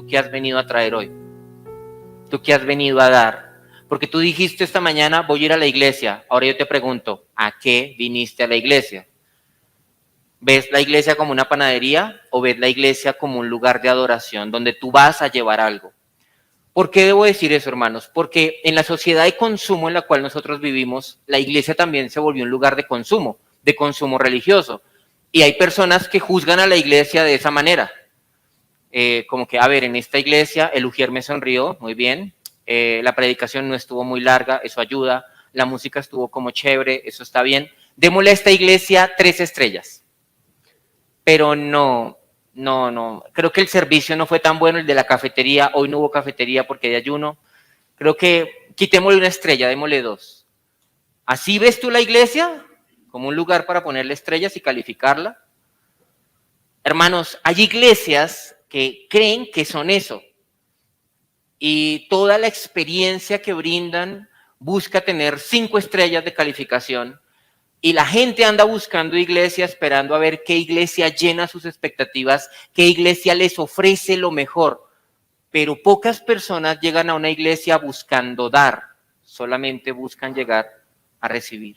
¿tú qué has venido a traer hoy? ¿Tú qué has venido a dar? Porque tú dijiste esta mañana, voy a ir a la iglesia. Ahora yo te pregunto, ¿a qué viniste a la iglesia? ¿Ves la iglesia como una panadería o ves la iglesia como un lugar de adoración donde tú vas a llevar algo? ¿Por qué debo decir eso, hermanos? Porque en la sociedad de consumo en la cual nosotros vivimos, la iglesia también se volvió un lugar de consumo religioso. Y hay personas que juzgan a la iglesia de esa manera. Como que, a ver, en esta iglesia el ujier me sonrió, muy bien. La predicación no estuvo muy larga, eso ayuda. La música estuvo como chévere, eso está bien. Démosle a esta iglesia 3 estrellas. Pero no, creo que el servicio no fue tan bueno, el de la cafetería, hoy no hubo cafetería porque hay ayuno. Creo que quitémosle 1 estrella, démosle 2. ¿Así ves tú la iglesia? Como un lugar para ponerle estrellas y calificarla. Hermanos, hay iglesias que creen que son eso. Y toda la experiencia que brindan busca tener 5 estrellas de calificación. Y la gente anda buscando iglesia, esperando a ver qué iglesia llena sus expectativas, qué iglesia les ofrece lo mejor. Pero pocas personas llegan a una iglesia buscando dar, solamente buscan llegar a recibir.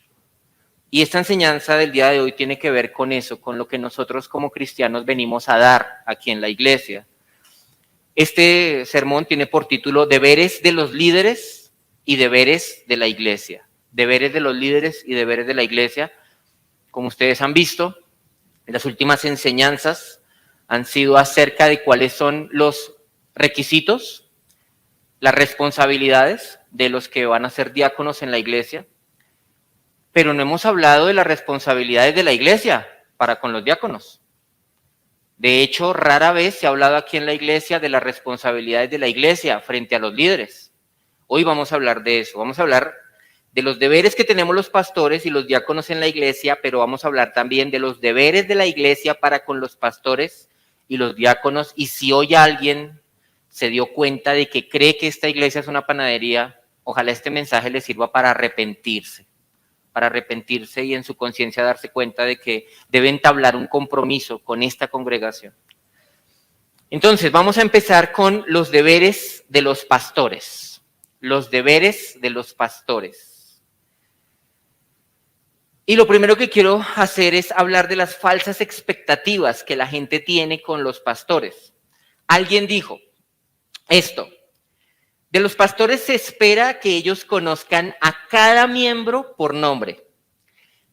Y esta enseñanza del día de hoy tiene que ver con eso, con lo que nosotros como cristianos venimos a dar aquí en la iglesia. Este sermón tiene por título Deberes de los líderes y deberes de la iglesia. Deberes de los líderes y deberes de la iglesia. Como ustedes han visto, las últimas enseñanzas han sido acerca de cuáles son los requisitos, las responsabilidades de los que van a ser diáconos en la iglesia, pero no hemos hablado de las responsabilidades de la iglesia para con los diáconos. De hecho, rara vez se ha hablado aquí en la iglesia de las responsabilidades de la iglesia frente a los líderes. Hoy vamos a hablar de eso, vamos a hablar de los deberes que tenemos los pastores y los diáconos en la iglesia, pero vamos a hablar también de los deberes de la iglesia para con los pastores y los diáconos. Y si hoy alguien se dio cuenta de que cree que esta iglesia es una panadería, ojalá este mensaje le sirva para arrepentirse y en su conciencia darse cuenta de que debe entablar un compromiso con esta congregación. Entonces, vamos a empezar con los deberes de los pastores. Los deberes de los pastores. Y lo primero que quiero hacer es hablar de las falsas expectativas que la gente tiene con los pastores. Alguien dijo esto: de los pastores se espera que ellos conozcan a cada miembro por nombre,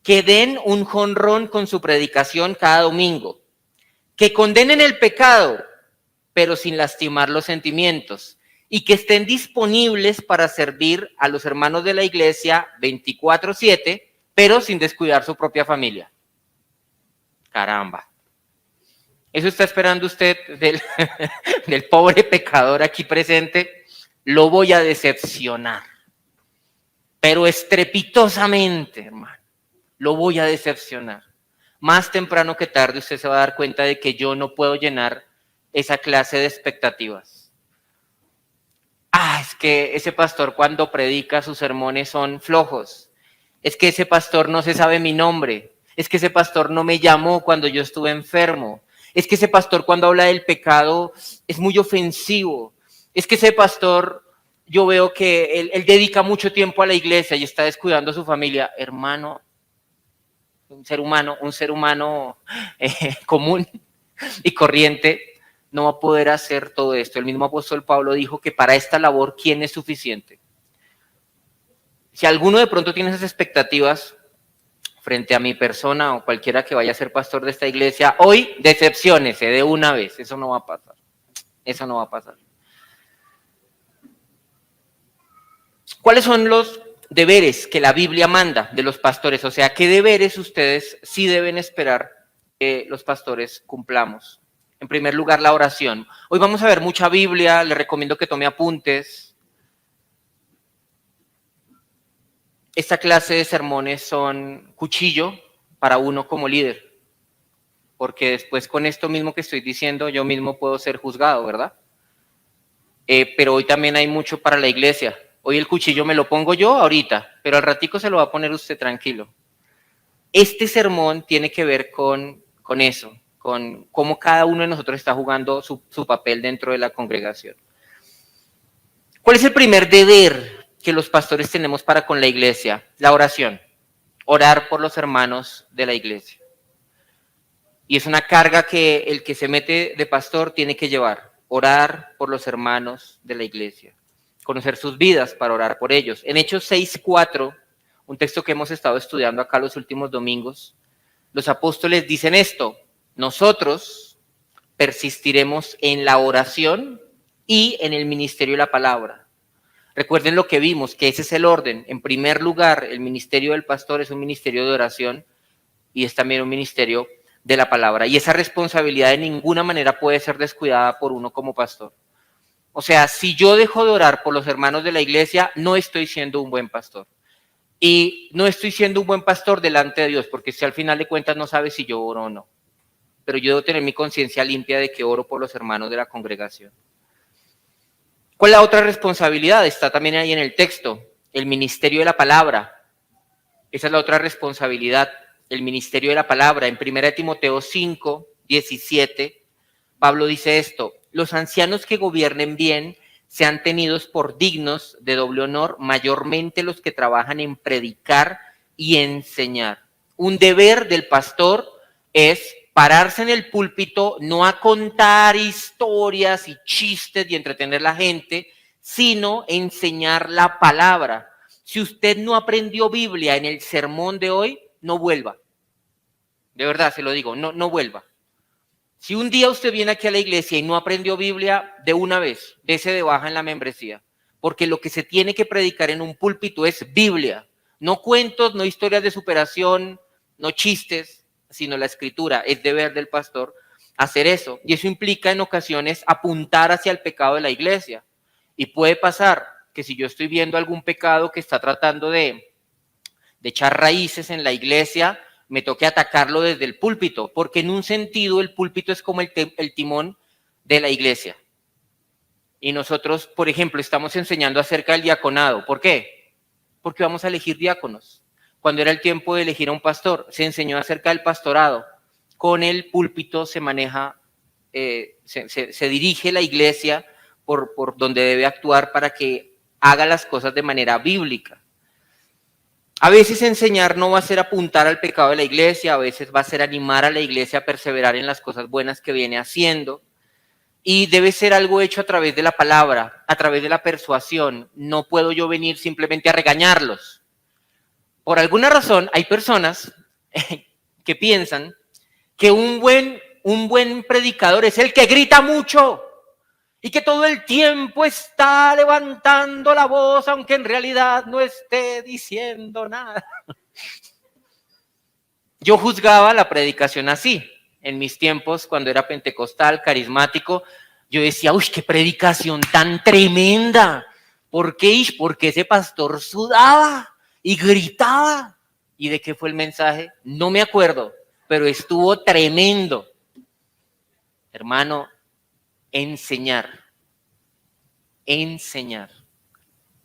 que den un jonrón con su predicación cada domingo, que condenen el pecado, pero sin lastimar los sentimientos, y que estén disponibles para servir a los hermanos de la iglesia 24/7, pero sin descuidar su propia familia. Caramba. ¿Eso está esperando usted del pobre pecador aquí presente? Lo voy a decepcionar, pero estrepitosamente, hermano. Lo voy a decepcionar. Más temprano que tarde usted se va a dar cuenta de que yo no puedo llenar esa clase de expectativas. Es que ese pastor cuando predica sus sermones son flojos. Es que ese pastor no se sabe mi nombre. Es que ese pastor no me llamó cuando yo estuve enfermo. Es que ese pastor cuando habla del pecado es muy ofensivo. Es que ese pastor, yo veo que él dedica mucho tiempo a la iglesia y está descuidando a su familia. Hermano, un ser humano común y corriente no va a poder hacer todo esto. El mismo apóstol Pablo dijo que para esta labor, ¿quién es suficiente? Si alguno de pronto tiene esas expectativas frente a mi persona o cualquiera que vaya a ser pastor de esta iglesia, hoy decepciónese de una vez. Eso no va a pasar. Eso no va a pasar. ¿Cuáles son los deberes que la Biblia manda de los pastores? O sea, ¿qué deberes ustedes sí deben esperar que los pastores cumplamos? En primer lugar, la oración. Hoy vamos a ver mucha Biblia, les recomiendo que tome apuntes. Esta clase de sermones son cuchillo para uno como líder, porque después con esto mismo que estoy diciendo, yo mismo puedo ser juzgado, ¿verdad? Pero hoy también hay mucho para la iglesia. Hoy el cuchillo me lo pongo yo ahorita, pero al ratico se lo va a poner usted tranquilo. Este sermón tiene que ver con eso, con cómo cada uno de nosotros está jugando su papel dentro de la congregación. ¿Cuál es el primer deber que los pastores tenemos para con la iglesia? La oración. Orar por los hermanos de la iglesia. Y es una carga que el que se mete de pastor tiene que llevar. Orar por los hermanos de la iglesia. Conocer sus vidas para orar por ellos. En Hechos 6:4, un texto que hemos estado estudiando acá los últimos domingos, los apóstoles dicen esto: nosotros persistiremos en la oración y en el ministerio de la palabra. Recuerden lo que vimos, que ese es el orden. En primer lugar, el ministerio del pastor es un ministerio de oración y es también un ministerio de la palabra. Y esa responsabilidad de ninguna manera puede ser descuidada por uno como pastor. O sea, si yo dejo de orar por los hermanos de la iglesia, no estoy siendo un buen pastor. Y no estoy siendo un buen pastor delante de Dios, porque si al final de cuentas no sabe si yo oro o no. Pero yo debo tener mi conciencia limpia de que oro por los hermanos de la congregación. ¿Cuál es la otra responsabilidad? Está también ahí en el texto, el ministerio de la palabra. Esa es la otra responsabilidad, el ministerio de la palabra. En 1 Timoteo 5:17, Pablo dice esto: los ancianos que gobiernen bien sean tenidos por dignos de doble honor, mayormente los que trabajan en predicar y enseñar. Un deber del pastor es pararse en el púlpito, no a contar historias y chistes y entretener a la gente, sino enseñar la palabra. Si usted no aprendió Biblia en el sermón de hoy, no vuelva. De verdad, se lo digo, no vuelva. Si un día usted viene aquí a la iglesia y no aprendió Biblia, de una vez, dese de baja en la membresía. Porque lo que se tiene que predicar en un púlpito es Biblia. No cuentos, no historias de superación, no chistes, sino la escritura. Es deber del pastor hacer eso. Y eso implica en ocasiones apuntar hacia el pecado de la iglesia. Y puede pasar que si yo estoy viendo algún pecado que está tratando de echar raíces en la iglesia, me toque atacarlo desde el púlpito, porque en un sentido el púlpito es como el timón de la iglesia. Y nosotros, por ejemplo, estamos enseñando acerca del diaconado. ¿Por qué? Porque vamos a elegir diáconos. Cuando era el tiempo de elegir a un pastor, se enseñó acerca del pastorado. Con el púlpito se maneja, se dirige la iglesia por donde debe actuar para que haga las cosas de manera bíblica. A veces enseñar no va a ser apuntar al pecado de la iglesia, a veces va a ser animar a la iglesia a perseverar en las cosas buenas que viene haciendo. Y debe ser algo hecho a través de la palabra, a través de la persuasión. No puedo yo venir simplemente a regañarlos. Por alguna razón hay personas que piensan que un buen predicador es el que grita mucho y que todo el tiempo está levantando la voz, aunque en realidad no esté diciendo nada. Yo juzgaba la predicación así. En mis tiempos, cuando era pentecostal, carismático, yo decía, uy, qué predicación tan tremenda. ¿Por qué? Porque ese pastor sudaba y gritaba. ¿Y de qué fue el mensaje? No me acuerdo, pero estuvo tremendo. Hermano, enseñar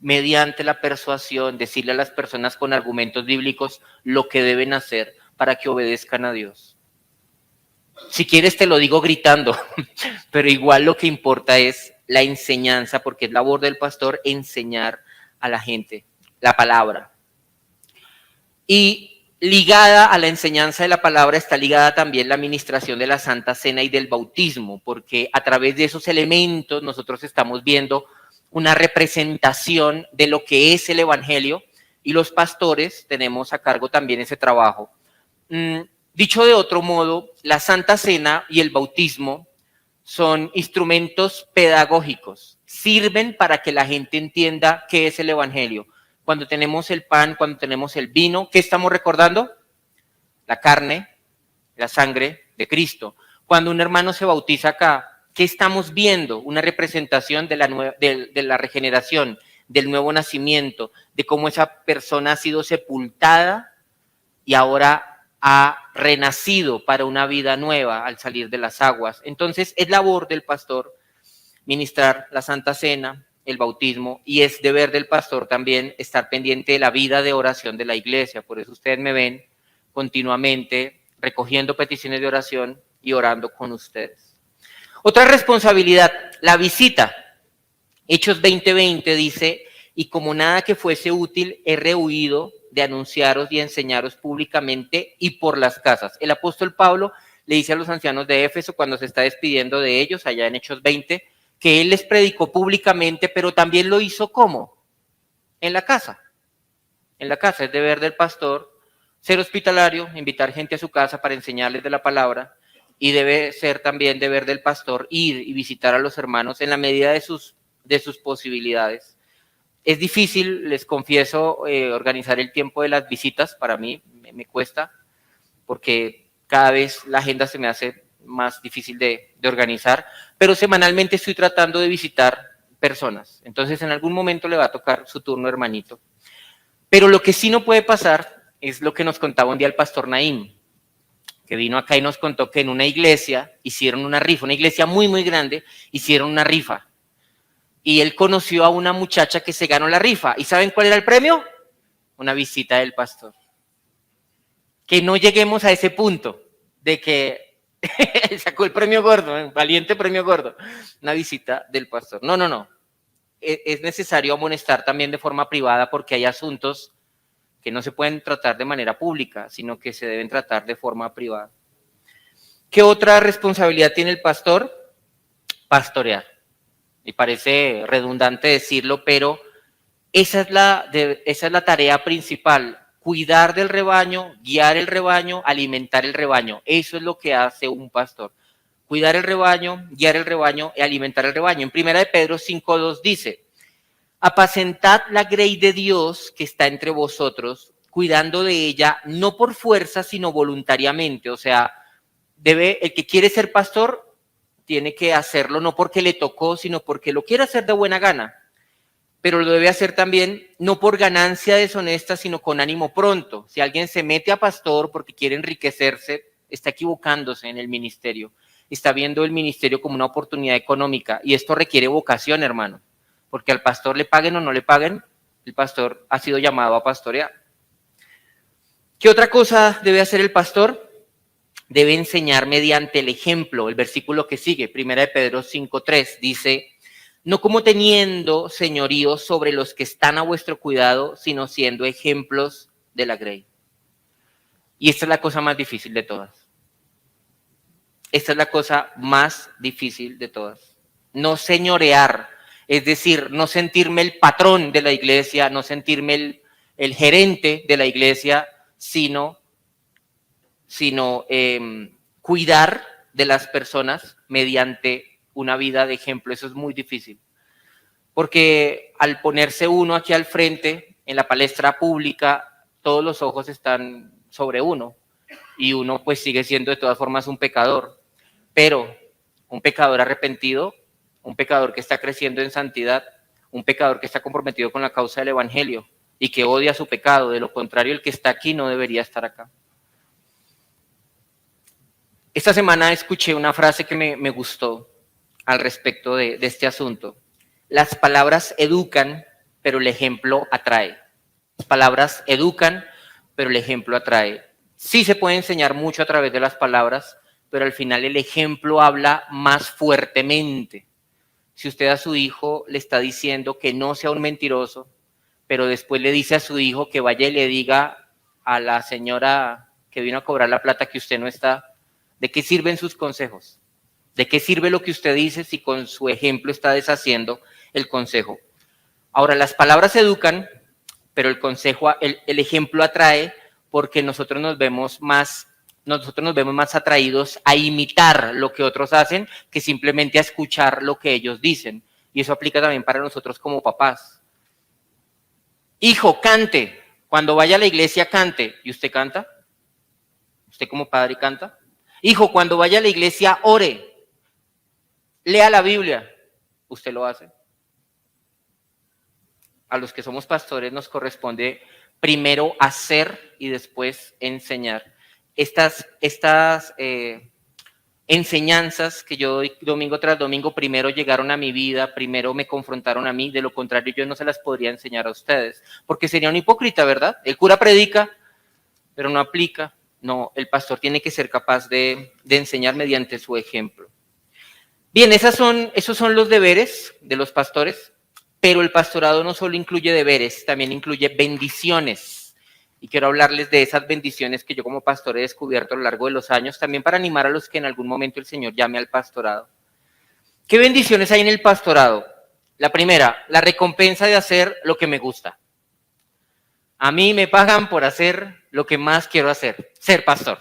mediante la persuasión, decirle a las personas con argumentos bíblicos lo que deben hacer para que obedezcan a Dios. Si quieres te lo digo gritando, pero igual lo que importa es la enseñanza, porque es labor del pastor enseñar a la gente la palabra. Y ligada a la enseñanza de la palabra está ligada también la administración de la Santa Cena y del bautismo, porque a través de esos elementos nosotros estamos viendo una representación de lo que es el Evangelio y los pastores tenemos a cargo también ese trabajo. Dicho de otro modo, la Santa Cena y el bautismo son instrumentos pedagógicos, sirven para que la gente entienda qué es el Evangelio. Cuando tenemos el pan, cuando tenemos el vino, ¿qué estamos recordando? La carne, la sangre de Cristo. Cuando un hermano se bautiza acá, ¿qué estamos viendo? Una representación de la regeneración, del nuevo nacimiento, de cómo esa persona ha sido sepultada y ahora ha renacido para una vida nueva al salir de las aguas. Entonces, es labor del pastor ministrar la Santa Cena, el bautismo, y es deber del pastor también estar pendiente de la vida de oración de la iglesia. Por eso ustedes me ven continuamente recogiendo peticiones de oración y orando con ustedes. Otra responsabilidad, la visita. Hechos 20:20 dice, y como nada que fuese útil, he rehuido de anunciaros y enseñaros públicamente y por las casas. El apóstol Pablo le dice a los ancianos de Éfeso cuando se está despidiendo de ellos, allá en Hechos 20, que él les predicó públicamente, pero también lo hizo ¿cómo? En la casa. En la casa es deber del pastor ser hospitalario, invitar gente a su casa para enseñarles de la palabra, y debe ser también deber del pastor ir y visitar a los hermanos en la medida de sus posibilidades. Es difícil, les confieso, organizar el tiempo de las visitas. Para mí me cuesta, porque cada vez la agenda se me hace más difícil de organizar, pero semanalmente estoy tratando de visitar personas. Entonces, en algún momento le va a tocar su turno, hermanito. Pero lo que sí no puede pasar es lo que nos contaba un día el pastor Naim, que vino acá y nos contó que en una iglesia hicieron una rifa, una iglesia muy, muy grande, hicieron una rifa. Y él conoció a una muchacha que se ganó la rifa. ¿Y saben cuál era el premio? Una visita del pastor. Que no lleguemos a ese punto de que sacó el premio gordo, valiente premio gordo, una visita del pastor. No, no, no. Es necesario amonestar también de forma privada porque hay asuntos que no se pueden tratar de manera pública, sino que se deben tratar de forma privada. ¿Qué otra responsabilidad tiene el pastor? Pastorear. Y parece redundante decirlo, pero esa es la tarea principal. Cuidar del rebaño, guiar el rebaño, alimentar el rebaño. Eso es lo que hace un pastor. Cuidar el rebaño, guiar el rebaño y alimentar el rebaño. En 1 Pedro 5:2 dice, apacentad la grey de Dios que está entre vosotros, cuidando de ella, no por fuerza, sino voluntariamente. O sea, el que quiere ser pastor tiene que hacerlo no porque le tocó, sino porque lo quiere hacer de buena gana. Pero lo debe hacer también no por ganancia deshonesta, sino con ánimo pronto. Si alguien se mete a pastor porque quiere enriquecerse, está equivocándose en el ministerio. Está viendo el ministerio como una oportunidad económica. Y esto requiere vocación, hermano. Porque al pastor le paguen o no le paguen, el pastor ha sido llamado a pastorear. ¿Qué otra cosa debe hacer el pastor? Debe enseñar mediante el ejemplo. El versículo que sigue, 1 Pedro 5:3, dice, no como teniendo señorío sobre los que están a vuestro cuidado, sino siendo ejemplos de la grey. Y esta es la cosa más difícil de todas. Esta es la cosa más difícil de todas. No señorear, es decir, no sentirme el patrón de la iglesia, no sentirme el gerente de la iglesia, sino cuidar de las personas mediante una vida de ejemplo. Eso es muy difícil. Porque al ponerse uno aquí al frente, en la palestra pública, todos los ojos están sobre uno. Y uno pues sigue siendo de todas formas un pecador. Pero un pecador arrepentido, un pecador que está creciendo en santidad, un pecador que está comprometido con la causa del evangelio y que odia su pecado. De lo contrario, el que está aquí no debería estar acá. Esta semana escuché una frase que me gustó al respecto de este asunto. Las palabras educan, pero el ejemplo atrae. Las palabras educan, pero el ejemplo atrae. Sí se puede enseñar mucho a través de las palabras, pero al final el ejemplo habla más fuertemente. Si usted a su hijo le está diciendo que no sea un mentiroso, pero después le dice a su hijo que vaya y le diga a la señora que vino a cobrar la plata que usted no está, ¿de qué sirven sus consejos? ¿De qué sirve lo que usted dice si con su ejemplo está deshaciendo el consejo? Ahora, las palabras educan, pero el ejemplo atrae porque nosotros nos vemos más atraídos a imitar lo que otros hacen que simplemente a escuchar lo que ellos dicen. Y eso aplica también para nosotros como papás. Hijo, cante. Cuando vaya a la iglesia, cante. ¿Y usted canta? ¿Usted como padre canta? Hijo, cuando vaya a la iglesia, ore. Lea la Biblia. ¿Usted lo hace? A los que somos pastores nos corresponde primero hacer y después enseñar. Estas enseñanzas que yo doy domingo tras domingo primero llegaron a mi vida, primero me confrontaron a mí, de lo contrario yo no se las podría enseñar a ustedes, porque sería un hipócrita, ¿verdad? El cura predica, pero no aplica. No, el pastor tiene que ser capaz de enseñar mediante su ejemplo. Bien, esos son los deberes de los pastores, pero el pastorado no solo incluye deberes, también incluye bendiciones. Y quiero hablarles de esas bendiciones que yo como pastor he descubierto a lo largo de los años, también para animar a los que en algún momento el Señor llame al pastorado. ¿Qué bendiciones hay en el pastorado? La primera, la recompensa de hacer lo que me gusta. A mí me pagan por hacer lo que más quiero hacer, ser pastor.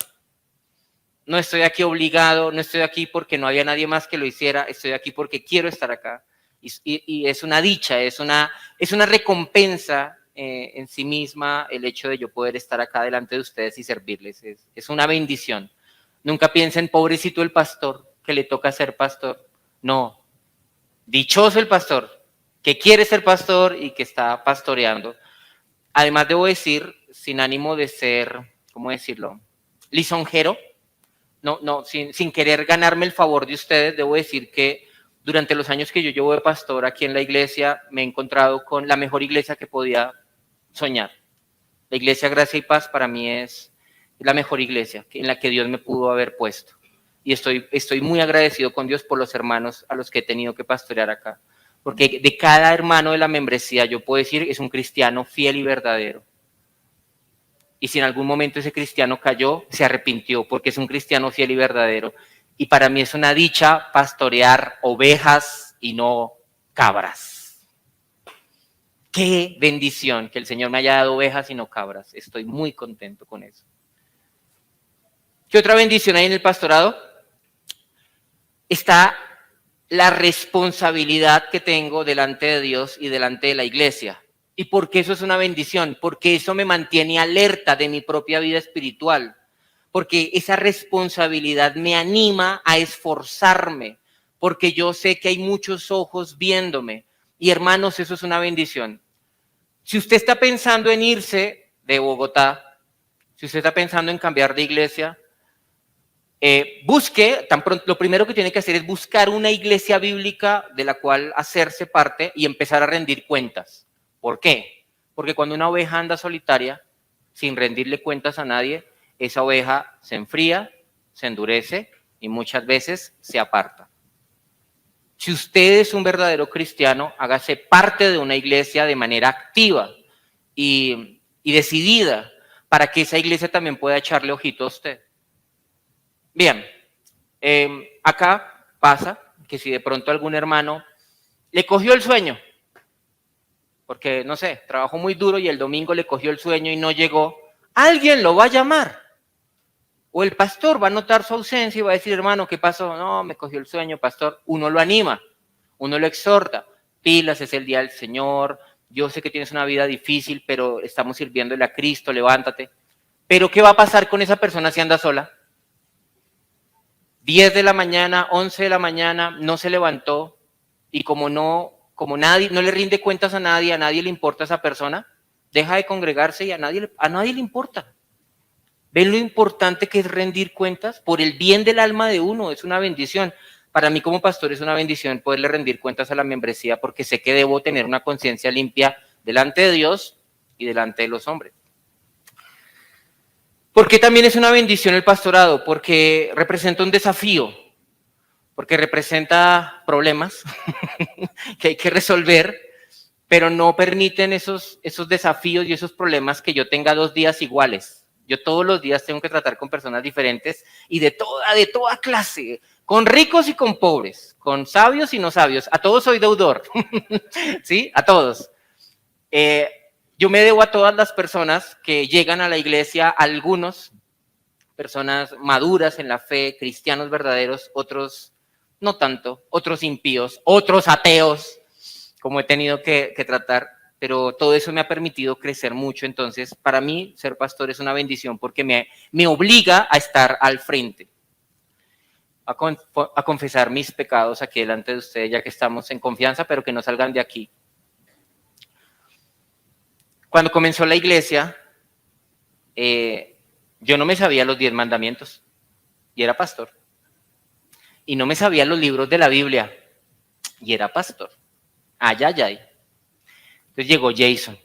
No estoy aquí obligado, no estoy aquí porque no había nadie más que lo hiciera, estoy aquí porque quiero estar acá. Y es una dicha, es una recompensa en sí misma el hecho de yo poder estar acá delante de ustedes y servirles. Es una bendición. Nunca piensen, pobrecito el pastor, que le toca ser pastor. No, dichoso el pastor, que quiere ser pastor y que está pastoreando. Además, debo decir, sin ánimo de ser, ¿cómo decirlo?, lisonjero, sin querer ganarme el favor de ustedes, debo decir que durante los años que yo llevo de pastor aquí en la iglesia, me he encontrado con la mejor iglesia que podía soñar. La iglesia Gracia y Paz para mí es la mejor iglesia en la que Dios me pudo haber puesto. Y estoy muy agradecido con Dios por los hermanos a los que he tenido que pastorear acá. Porque de cada hermano de la membresía, yo puedo decir, es un cristiano fiel y verdadero. Y si en algún momento ese cristiano cayó, se arrepintió, porque es un cristiano fiel y verdadero. Y para mí es una dicha pastorear ovejas y no cabras. Qué bendición que el Señor me haya dado ovejas y no cabras. Estoy muy contento con eso. ¿Qué otra bendición hay en el pastorado? Está la responsabilidad que tengo delante de Dios y delante de la iglesia. ¿Y por qué eso es una bendición? Porque eso me mantiene alerta de mi propia vida espiritual. Porque esa responsabilidad me anima a esforzarme. Porque yo sé que hay muchos ojos viéndome. Y hermanos, eso es una bendición. Si usted está pensando en irse de Bogotá, si usted está pensando en cambiar de iglesia, busque, lo primero que tiene que hacer es buscar una iglesia bíblica de la cual hacerse parte y empezar a rendir cuentas. ¿Por qué? Porque cuando una oveja anda solitaria, sin rendirle cuentas a nadie, esa oveja se enfría, se endurece y muchas veces se aparta. Si usted es un verdadero cristiano, hágase parte de una iglesia de manera activa y decidida para que esa iglesia también pueda echarle ojito a usted. Bien, acá pasa que si de pronto algún hermano le cogió el sueño, porque no sé, trabajó muy duro y el domingo le cogió el sueño y no llegó, alguien lo va a llamar. O el pastor va a notar su ausencia y va a decir, hermano, ¿qué pasó? No, me cogió el sueño, pastor. Uno lo anima, uno lo exhorta. Pilas, es el día del Señor. Yo sé que tienes una vida difícil, pero estamos sirviéndole a Cristo, levántate. Pero ¿qué va a pasar con esa persona si anda sola? 10 de la mañana, 11 de la mañana, no se levantó y como nadie, no le rinde cuentas a nadie le importa a esa persona, deja de congregarse y a nadie le importa. ¿Ven lo importante que es rendir cuentas? Por el bien del alma de uno, es una bendición. Para mí como pastor es una bendición poderle rendir cuentas a la membresía porque sé que debo tener una conciencia limpia delante de Dios y delante de los hombres. ¿Por qué también es una bendición el pastorado? Porque representa un desafío, porque representa problemas que hay que resolver, pero no permiten esos desafíos y esos problemas que yo tenga 2 días iguales. Yo todos los días tengo que tratar con personas diferentes y de toda clase, con ricos y con pobres, con sabios y no sabios. A todos soy deudor, ¿sí? A todos. Yo me debo a todas las personas que llegan a la iglesia, algunos, personas maduras en la fe, cristianos verdaderos, otros no tanto, otros impíos, otros ateos, como he tenido que tratar, pero todo eso me ha permitido crecer mucho. Entonces, para mí, ser pastor es una bendición porque me obliga a estar al frente, a confesar mis pecados aquí delante de ustedes, ya que estamos en confianza, pero que no salgan de aquí. Cuando comenzó la iglesia, yo no me sabía los 10 mandamientos y era pastor. Y no me sabía los libros de la Biblia y era pastor. Ay, ay, ay. Entonces llegó Jason.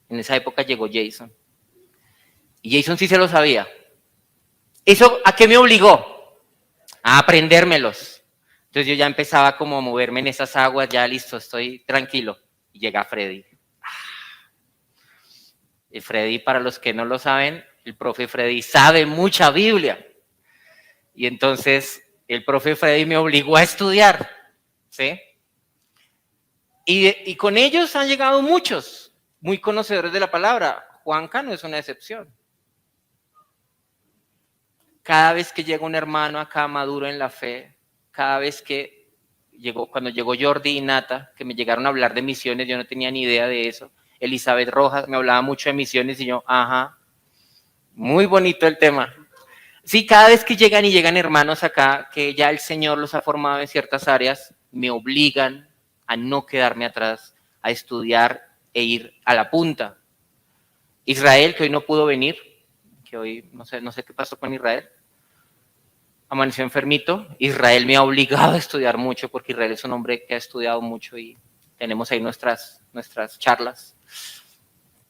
En esa época llegó Jason. Y Jason sí se lo sabía. ¿Eso a qué me obligó? A aprendérmelos. Entonces yo ya empezaba como a moverme en esas aguas, ya listo, estoy tranquilo. Y llega Freddy. Y Freddy, para los que no lo saben, el profe Freddy sabe mucha Biblia. Y entonces el profe Freddy me obligó a estudiar, ¿sí? Y con ellos han llegado muchos, muy conocedores de la palabra. Juanca no es una excepción. Cada vez que llega un hermano acá maduro en la fe, cada vez que llegó, cuando llegó Jordi y Nata, que me llegaron a hablar de misiones, yo no tenía ni idea de eso. Elizabeth Rojas me hablaba mucho de misiones y yo, ajá, muy bonito el tema. Sí, cada vez que llegan y llegan hermanos acá, que ya el Señor los ha formado en ciertas áreas, me obligan a no quedarme atrás, a estudiar e ir a la punta. Israel, que hoy no pudo venir, que hoy no sé qué pasó con Israel, amaneció enfermito. Israel me ha obligado a estudiar mucho porque Israel es un hombre que ha estudiado mucho y tenemos ahí nuestras charlas.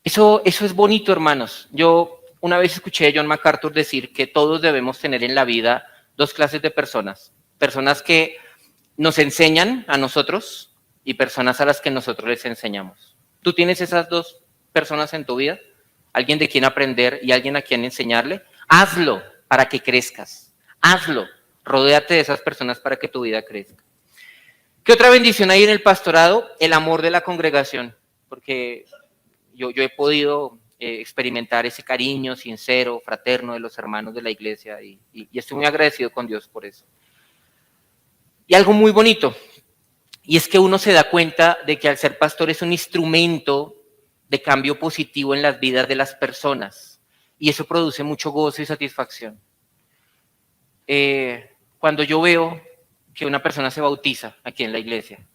Eso es bonito, hermanos. Yo una vez escuché a John MacArthur decir que todos debemos tener en la vida dos clases de personas. Personas que nos enseñan a nosotros y personas a las que nosotros les enseñamos. ¿Tú tienes esas dos personas en tu vida? ¿Alguien de quien aprender y alguien a quien enseñarle? Hazlo para que crezcas. Hazlo. Rodéate de esas personas para que tu vida crezca. ¿Qué otra bendición hay en el pastorado? El amor de la congregación. Porque yo he podido experimentar ese cariño sincero, fraterno de los hermanos de la iglesia y estoy muy agradecido con Dios por eso. Y algo muy bonito, y es que uno se da cuenta de que al ser pastor es un instrumento de cambio positivo en las vidas de las personas y eso produce mucho gozo y satisfacción. Cuando yo veo que una persona se bautiza aquí en la iglesia,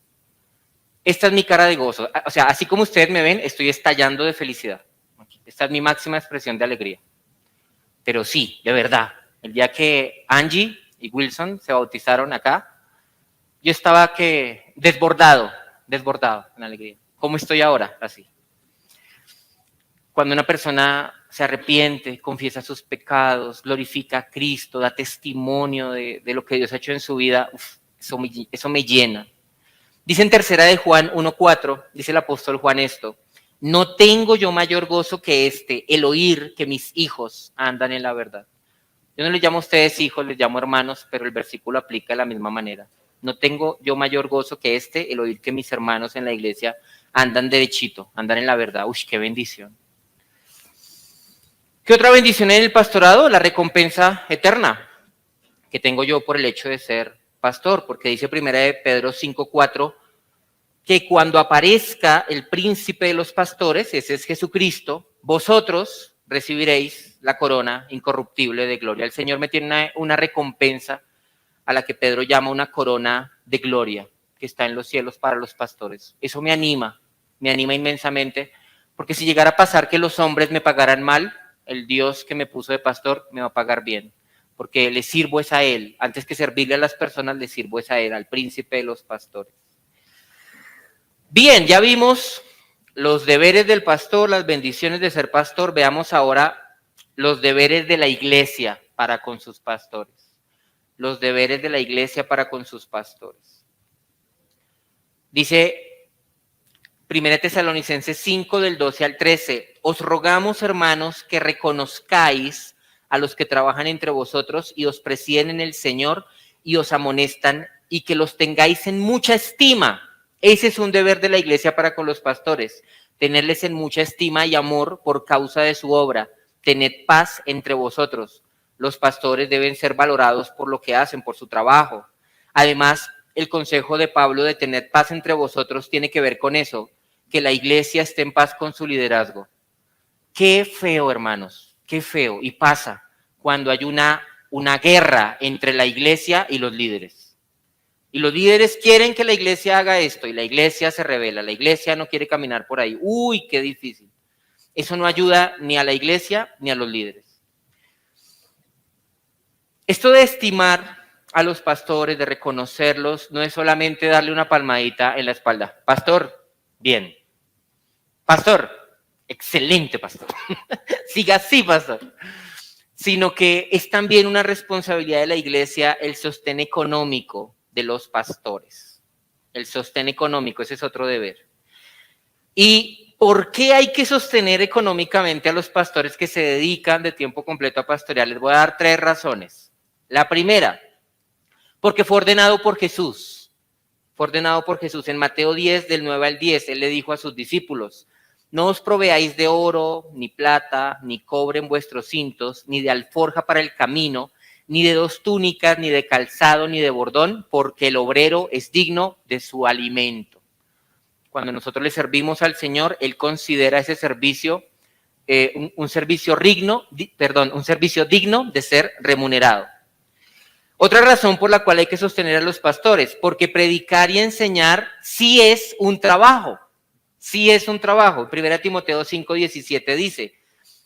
esta es mi cara de gozo. O sea, así como ustedes me ven, estoy estallando de felicidad. Esta es mi máxima expresión de alegría. Pero sí, de verdad, el día que Angie y Wilson se bautizaron acá, yo estaba desbordado en alegría. ¿Cómo estoy ahora? Así. Cuando una persona se arrepiente, confiesa sus pecados, glorifica a Cristo, da testimonio de lo que Dios ha hecho en su vida, eso me llena. Dice en tercera de Juan 1:4, dice el apóstol Juan esto: no tengo yo mayor gozo que el oír que mis hijos andan en la verdad. Yo no les llamo a ustedes hijos, les llamo hermanos, pero el versículo aplica de la misma manera. No tengo yo mayor gozo que el oír que mis hermanos en la iglesia andan derechito, andan en la verdad. Uy, qué bendición. ¿Qué otra bendición hay en el pastorado? La recompensa eterna que tengo yo por el hecho de ser pastor, porque dice primera de Pedro 5:4 que cuando aparezca el príncipe de los pastores, ese es Jesucristo, vosotros recibiréis la corona incorruptible de gloria. El Señor me tiene una recompensa a la que Pedro llama una corona de gloria que está en los cielos para los pastores. Eso me anima inmensamente, porque si llegara a pasar que los hombres me pagaran mal, el Dios que me puso de pastor me va a pagar bien, porque le sirvo es a Él. Antes que servirle a las personas, le sirvo es a Él, al príncipe de los pastores. Bien, ya vimos los deberes del pastor, las bendiciones de ser pastor. Veamos ahora los deberes de la iglesia para con sus pastores. Los deberes de la iglesia para con sus pastores. Dice 1 Tesalonicenses 5 del 12 al 13, os rogamos, hermanos, que reconozcáis a los que trabajan entre vosotros y os presiden en el Señor y os amonestan y que los tengáis en mucha estima. Ese es un deber de la iglesia para con los pastores, tenerles en mucha estima y amor por causa de su obra. Tened paz entre vosotros. Los pastores deben ser valorados por lo que hacen, por su trabajo. Además, el consejo de Pablo de tener paz entre vosotros tiene que ver con eso, que la iglesia esté en paz con su liderazgo. Qué feo, hermanos, qué feo. Y pasa cuando hay una guerra entre la iglesia y los líderes. Y los líderes quieren que la iglesia haga esto y la iglesia se rebela, la iglesia no quiere caminar por ahí. Uy, qué difícil. Eso no ayuda ni a la iglesia ni a los líderes. Esto de estimar a los pastores, de reconocerlos, no es solamente darle una palmadita en la espalda. Pastor, bien. Pastor, Excelente, pastor. Siga así, pastor. Sino que es también una responsabilidad de la iglesia el sostén económico de los pastores. El sostén económico, ese es otro deber. ¿Y por qué hay que sostener económicamente a los pastores que se dedican de tiempo completo a pastorear? Les voy a dar 3 razones. La primera, porque fue ordenado por Jesús. Fue ordenado por Jesús. En Mateo 10, del 9 al 10, Él le dijo a sus discípulos: no os proveáis de oro, ni plata, ni cobre en vuestros cintos, ni de alforja para el camino, ni de 2 túnicas, ni de calzado, ni de bordón, porque el obrero es digno de su alimento. Cuando nosotros le servimos al Señor, Él considera ese servicio un servicio digno de ser remunerado. Otra razón por la cual hay que sostener a los pastores, porque predicar y enseñar sí es un trabajo. Sí es un trabajo. 1 Timoteo 5:17 dice: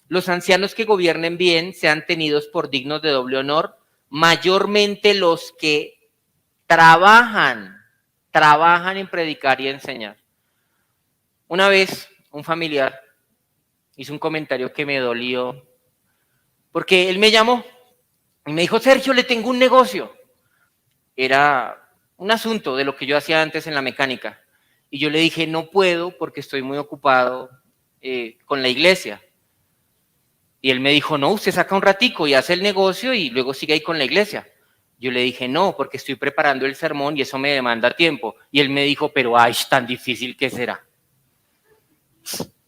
los ancianos que gobiernen bien sean tenidos por dignos de doble honor, mayormente los que trabajan en predicar y enseñar. Una vez un familiar hizo un comentario que me dolió, porque él me llamó y me dijo: Sergio, le tengo un negocio. Era un asunto de lo que yo hacía antes en la mecánica. Y yo le dije: no puedo porque estoy muy ocupado con la iglesia. Y él me dijo: no, usted saca un ratico y hace el negocio y luego sigue ahí con la iglesia. Yo le dije: no, porque estoy preparando el sermón y eso me demanda tiempo. Y él me dijo: pero ay, tan difícil que será.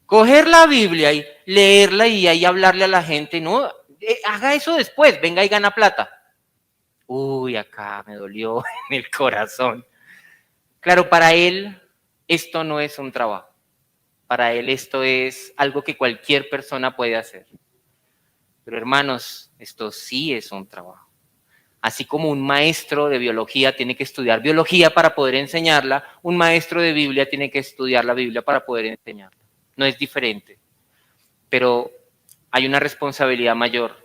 Coger la Biblia y leerla y ahí hablarle a la gente, no, haga eso después, venga y gana plata. Uy, acá me dolió en el corazón. Claro, para él esto no es un trabajo. Para él esto es algo que cualquier persona puede hacer. Pero hermanos, esto sí es un trabajo. Así como un maestro de biología tiene que estudiar biología para poder enseñarla, un maestro de Biblia tiene que estudiar la Biblia para poder enseñarla. No es diferente. Pero hay una responsabilidad mayor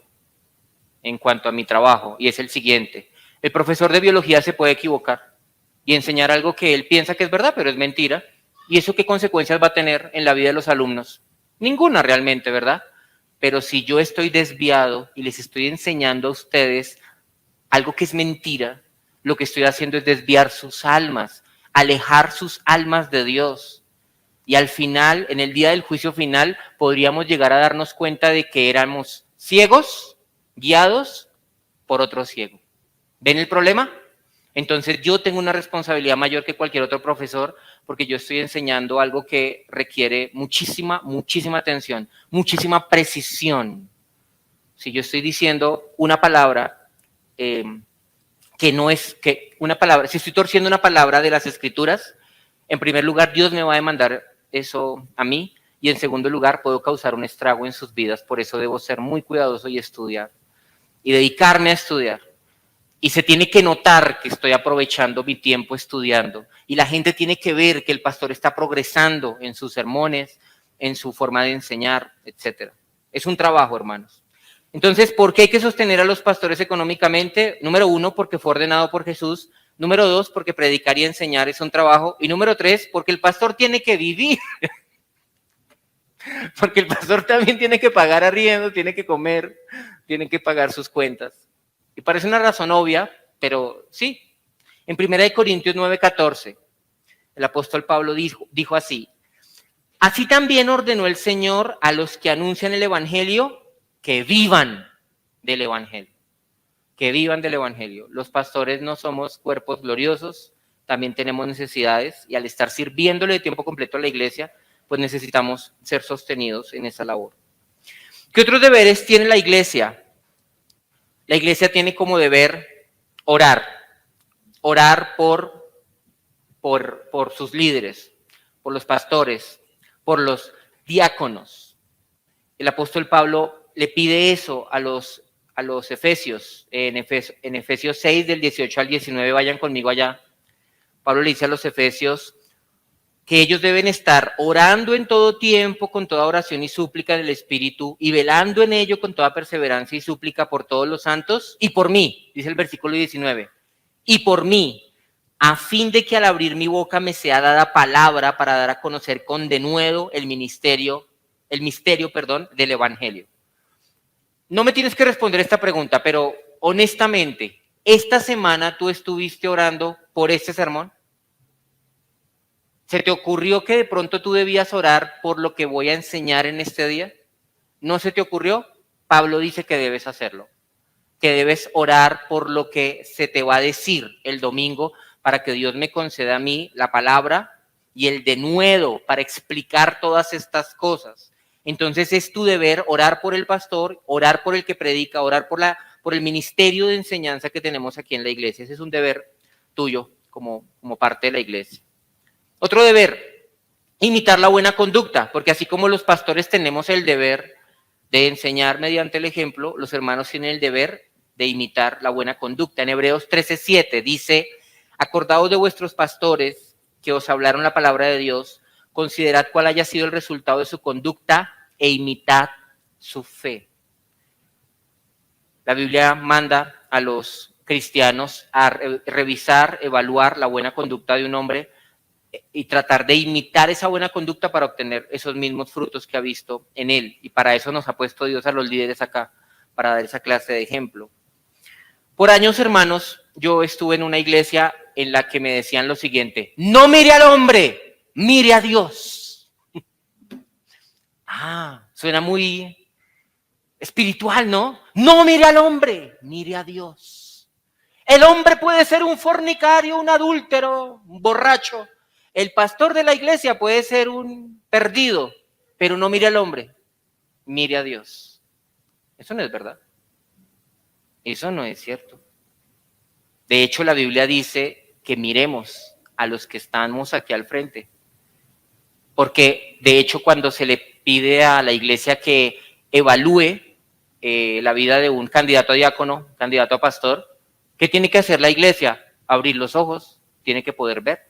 en cuanto a mi trabajo, y es el siguiente. El profesor de biología se puede equivocar y enseñar algo que él piensa que es verdad, pero es mentira. ¿Y eso qué consecuencias va a tener en la vida de los alumnos? Ninguna realmente, ¿verdad? Pero si yo estoy desviado y les estoy enseñando a ustedes algo que es mentira, lo que estoy haciendo es desviar sus almas, alejar sus almas de Dios. Y al final, en el día del juicio final, podríamos llegar a darnos cuenta de que éramos ciegos, guiados por otro ciego. ¿Ven el problema? Entonces yo tengo una responsabilidad mayor que cualquier otro profesor porque yo estoy enseñando algo que requiere muchísima atención, muchísima precisión. Si yo estoy diciendo una palabra que no es, que una palabra, si estoy torciendo una palabra de las Escrituras, en primer lugar Dios me va a demandar eso a mí y en segundo lugar puedo causar un estrago en sus vidas, por eso debo ser muy cuidadoso y estudiar y dedicarme a estudiar. Y se tiene que notar que estoy aprovechando mi tiempo estudiando. Y la gente tiene que ver que el pastor está progresando en sus sermones, en su forma de enseñar, etc. Es un trabajo, hermanos. Entonces, ¿por qué hay que sostener a los pastores económicamente? Número 1, porque fue ordenado por Jesús. Número 2, porque predicar y enseñar es un trabajo. Y número 3, porque el pastor tiene que vivir. Porque el pastor también tiene que pagar arriendo, tiene que comer, tiene que pagar sus cuentas. Y parece una razón obvia, pero sí. En 1 Corintios 9:14, el apóstol Pablo dijo así: así también ordenó el Señor a los que anuncian el Evangelio que vivan del Evangelio. Que vivan del Evangelio. Los pastores no somos cuerpos gloriosos, también tenemos necesidades y al estar sirviéndole de tiempo completo a la iglesia, pues necesitamos ser sostenidos en esa labor. ¿Qué otros deberes tiene la iglesia? La iglesia tiene como deber orar por sus líderes, por los pastores, por los diáconos. El apóstol Pablo le pide eso a los efesios, en Efesios 6, del 18 al 19, vayan conmigo allá. Pablo le dice a los efesios que ellos deben estar orando en todo tiempo, con toda oración y súplica en el Espíritu, y velando en ello con toda perseverancia y súplica por todos los santos, y por mí, dice el versículo 19, y por mí, a fin de que al abrir mi boca me sea dada palabra para dar a conocer con denuedo el ministerio el misterio, perdón, del Evangelio. No me tienes que responder esta pregunta, pero honestamente, ¿esta semana tú estuviste orando por este sermón? ¿Se te ocurrió que de pronto tú debías orar por lo que voy a enseñar en este día? ¿No se te ocurrió? Pablo dice que debes hacerlo, que debes orar por lo que se te va a decir el domingo para que Dios me conceda a mí la palabra y el denuedo para explicar todas estas cosas. Entonces es tu deber orar por el pastor, orar por el que predica, orar por el ministerio de enseñanza que tenemos aquí en la iglesia. Ese es un deber tuyo como parte de la iglesia. Otro deber, imitar la buena conducta, porque así como los pastores tenemos el deber de enseñar mediante el ejemplo, los hermanos tienen el deber de imitar la buena conducta. En Hebreos 13:7 dice, acordaos de vuestros pastores que os hablaron la palabra de Dios, considerad cuál haya sido el resultado de su conducta e imitad su fe. La Biblia manda a los cristianos a revisar, evaluar la buena conducta de un hombre y tratar de imitar esa buena conducta para obtener esos mismos frutos que ha visto en él. Y para eso nos ha puesto Dios a los líderes acá, para dar esa clase de ejemplo. Por años, hermanos, yo estuve en una iglesia en la que me decían lo siguiente, no mire al hombre, mire a Dios. Suena muy espiritual, ¿no? No mire al hombre, mire a Dios. El hombre puede ser un fornicario, un adúltero, un borracho. El pastor de la iglesia puede ser un perdido, pero no mire al hombre, mire a Dios. Eso no es verdad. Eso no es cierto. De hecho, la Biblia dice que miremos a los que estamos aquí al frente. Porque, de hecho, cuando se le pide a la iglesia que evalúe la vida de un candidato a diácono, candidato a pastor, ¿qué tiene que hacer la iglesia? Abrir los ojos, tiene que poder ver.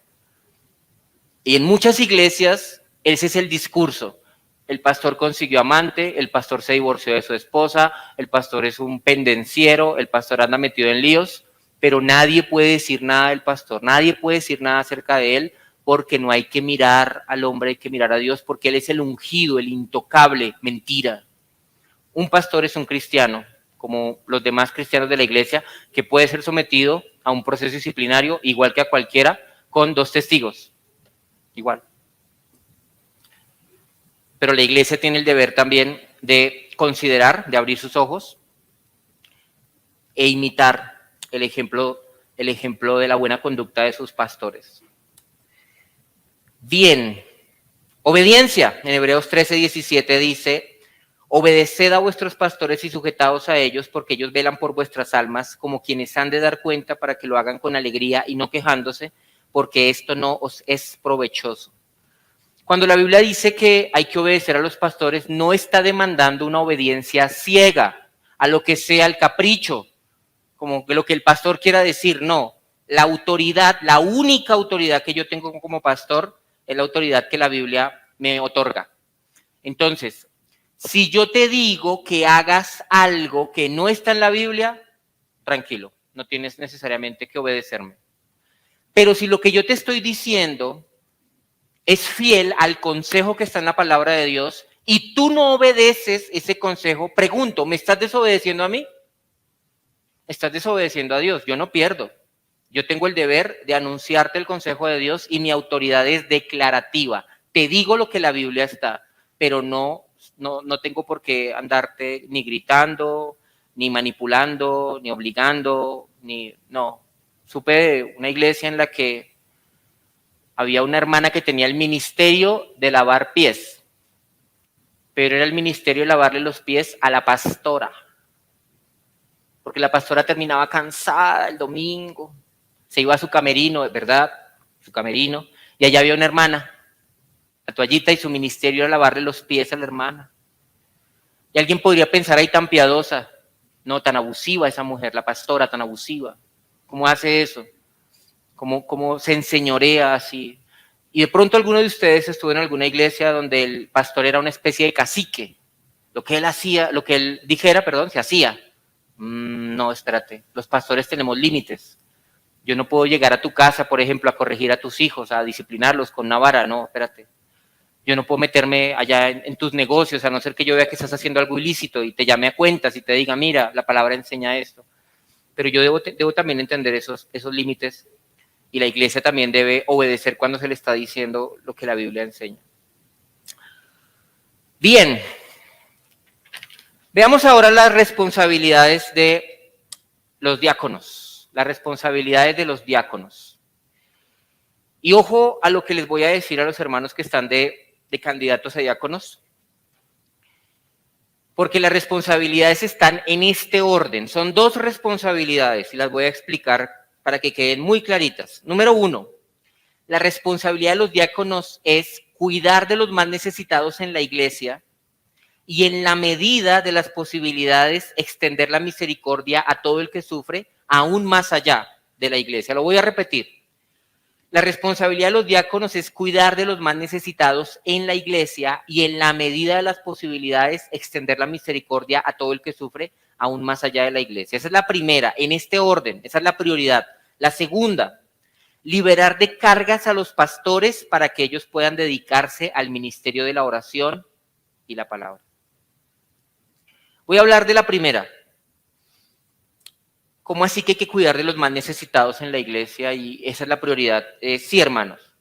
Y en muchas iglesias ese es el discurso. El pastor consiguió amante, el pastor se divorció de su esposa, el pastor es un pendenciero, el pastor anda metido en líos, pero nadie puede decir nada del pastor, nadie puede decir nada acerca de él, porque no hay que mirar al hombre, hay que mirar a Dios, porque él es el ungido, el intocable. Mentira. Un pastor es un cristiano, como los demás cristianos de la iglesia, que puede ser sometido a un proceso disciplinario igual que a cualquiera, con 2 testigos. Igual. Pero la iglesia tiene el deber también de considerar, de abrir sus ojos e imitar el ejemplo de la buena conducta de sus pastores. Bien, obediencia. En Hebreos 13:17 dice, obedeced a vuestros pastores y sujetaos a ellos, porque ellos velan por vuestras almas, como quienes han de dar cuenta para que lo hagan con alegría y no quejándose, porque esto no os es provechoso. Cuando la Biblia dice que hay que obedecer a los pastores, no está demandando una obediencia ciega, a lo que sea el capricho, como lo que el pastor quiera decir, no. La autoridad, la única autoridad que yo tengo como pastor, es la autoridad que la Biblia me otorga. Entonces, si yo te digo que hagas algo que no está en la Biblia, tranquilo, no tienes necesariamente que obedecerme. Pero si lo que yo te estoy diciendo es fiel al consejo que está en la palabra de Dios y tú no obedeces ese consejo, pregunto, ¿me estás desobedeciendo a mí? Estás desobedeciendo a Dios, yo no pierdo. Yo tengo el deber de anunciarte el consejo de Dios y mi autoridad es declarativa. Te digo lo que la Biblia está, pero no tengo por qué andarte ni gritando, ni manipulando, ni obligando, no. Supe de una iglesia en la que había una hermana que tenía el ministerio de lavar pies, pero era el ministerio de lavarle los pies a la pastora, porque la pastora terminaba cansada el domingo, se iba a su camerino, ¿verdad? Su camerino, y allá había una hermana, la toallita, y su ministerio era lavarle los pies a la hermana. Y alguien podría pensar ahí tan piadosa, no, tan abusiva esa mujer, la pastora tan abusiva, ¿cómo hace eso? ¿Cómo se enseñorea así? Y de pronto alguno de ustedes estuvo en alguna iglesia donde el pastor era una especie de cacique. Lo que él hacía, lo que él dijera, se hacía. No, espérate, los pastores tenemos límites. Yo no puedo llegar a tu casa, por ejemplo, a corregir a tus hijos, a disciplinarlos con una vara. No, espérate. Yo no puedo meterme allá en tus negocios, a no ser que yo vea que estás haciendo algo ilícito y te llame a cuentas y te diga, mira, la palabra enseña esto. Pero yo debo también entender esos límites, y la iglesia también debe obedecer cuando se le está diciendo lo que la Biblia enseña. Bien, veamos ahora las responsabilidades de los diáconos, las responsabilidades de los diáconos. Y ojo a lo que les voy a decir a los hermanos que están de candidatos a diáconos, porque las responsabilidades están en este orden. Son dos responsabilidades y las voy a explicar para que queden muy claritas. Número 1, la responsabilidad de los diáconos es cuidar de los más necesitados en la iglesia y, en la medida de las posibilidades, extender la misericordia a todo el que sufre, aún más allá de la iglesia. Lo voy a repetir. La responsabilidad de los diáconos es cuidar de los más necesitados en la iglesia y, en la medida de las posibilidades, extender la misericordia a todo el que sufre, aún más allá de la iglesia. Esa es la primera, en este orden, esa es la prioridad. La segunda, liberar de cargas a los pastores para que ellos puedan dedicarse al ministerio de la oración y la palabra. Voy a hablar de la primera. ¿Cómo así que hay que cuidar de los más necesitados en la iglesia? Y esa es la prioridad. Sí, hermanos.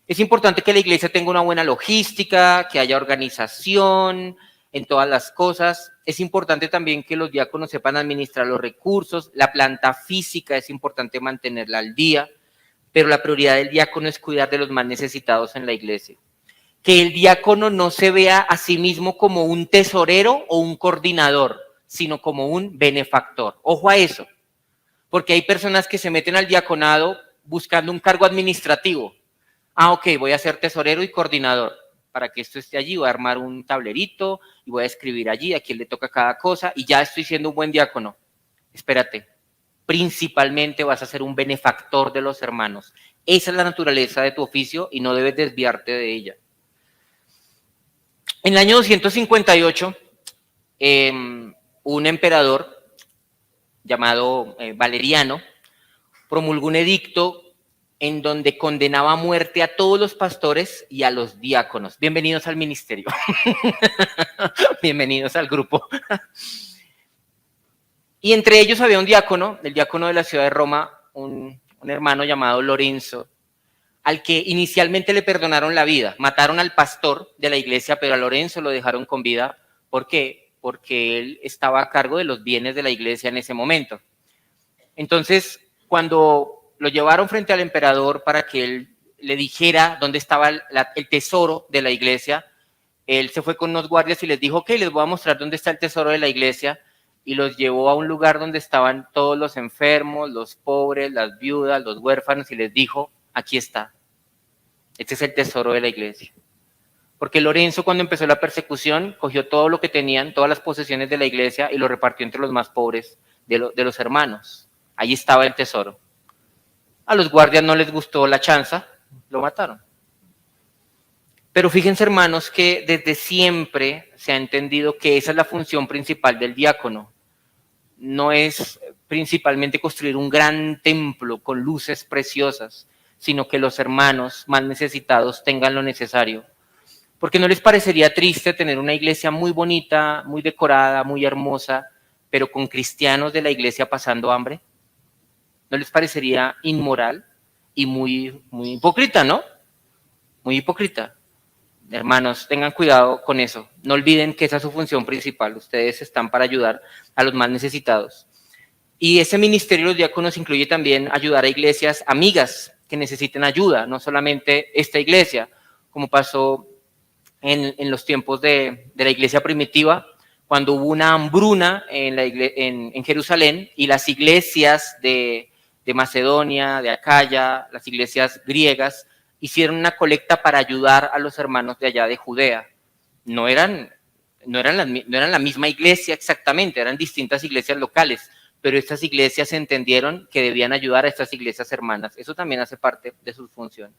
Es importante que la iglesia tenga una buena logística, que haya organización en todas las cosas. Es importante también que los diáconos sepan administrar los recursos. La planta física es importante mantenerla al día, pero la prioridad del diácono es cuidar de los más necesitados en la iglesia. Que el diácono no se vea a sí mismo como un tesorero o un coordinador, sino como un benefactor. Ojo a eso. Porque hay personas que se meten al diaconado buscando un cargo administrativo. Ok, voy a ser tesorero y coordinador. Para que esto esté allí, voy a armar un tablerito y voy a escribir allí a quién le toca cada cosa y ya estoy siendo un buen diácono. Espérate, principalmente vas a ser un benefactor de los hermanos. Esa es la naturaleza de tu oficio y no debes desviarte de ella. En el año 258, un emperador llamado Valeriano promulgó un edicto en donde condenaba a muerte a todos los pastores y a los diáconos. Bienvenidos al ministerio. Bienvenidos al grupo. Y entre ellos había un diácono, el diácono de la ciudad de Roma, un hermano llamado Lorenzo, al que inicialmente le perdonaron la vida. Mataron al pastor de la iglesia, pero a Lorenzo lo dejaron con vida. ¿Por qué? Porque él estaba a cargo de los bienes de la iglesia en ese momento. Entonces, cuando lo llevaron frente al emperador para que él le dijera dónde estaba el tesoro de la iglesia, él se fue con unos guardias y les dijo, ok, les voy a mostrar dónde está el tesoro de la iglesia, y los llevó a un lugar donde estaban todos los enfermos, los pobres, las viudas, los huérfanos, y les dijo, aquí está, este es el tesoro de la iglesia. Porque Lorenzo, cuando empezó la persecución, cogió todo lo que tenían, todas las posesiones de la iglesia, y lo repartió entre los más pobres de los hermanos. Allí estaba el tesoro. A los guardias no les gustó la chanza, lo mataron. Pero fíjense, hermanos, que desde siempre se ha entendido que esa es la función principal del diácono. No es principalmente construir un gran templo con luces preciosas, sino que los hermanos más necesitados tengan lo necesario. Porque ¿no les parecería triste tener una iglesia muy bonita, muy decorada, muy hermosa, pero con cristianos de la iglesia pasando hambre? ¿No les parecería inmoral y muy hipócrita, no? Muy hipócrita. Hermanos, tengan cuidado con eso. No olviden que esa es su función principal. Ustedes están para ayudar a los más necesitados. Y ese ministerio de los diáconos incluye también ayudar a iglesias amigas que necesiten ayuda, no solamente esta iglesia, como pasó en los tiempos de la iglesia primitiva, cuando hubo una hambruna en Jerusalén, y las iglesias de Macedonia, de Acaya, las iglesias griegas, hicieron una colecta para ayudar a los hermanos de allá de Judea. No eran la misma iglesia exactamente, eran distintas iglesias locales, pero estas iglesias entendieron que debían ayudar a estas iglesias hermanas. Eso también hace parte de sus funciones.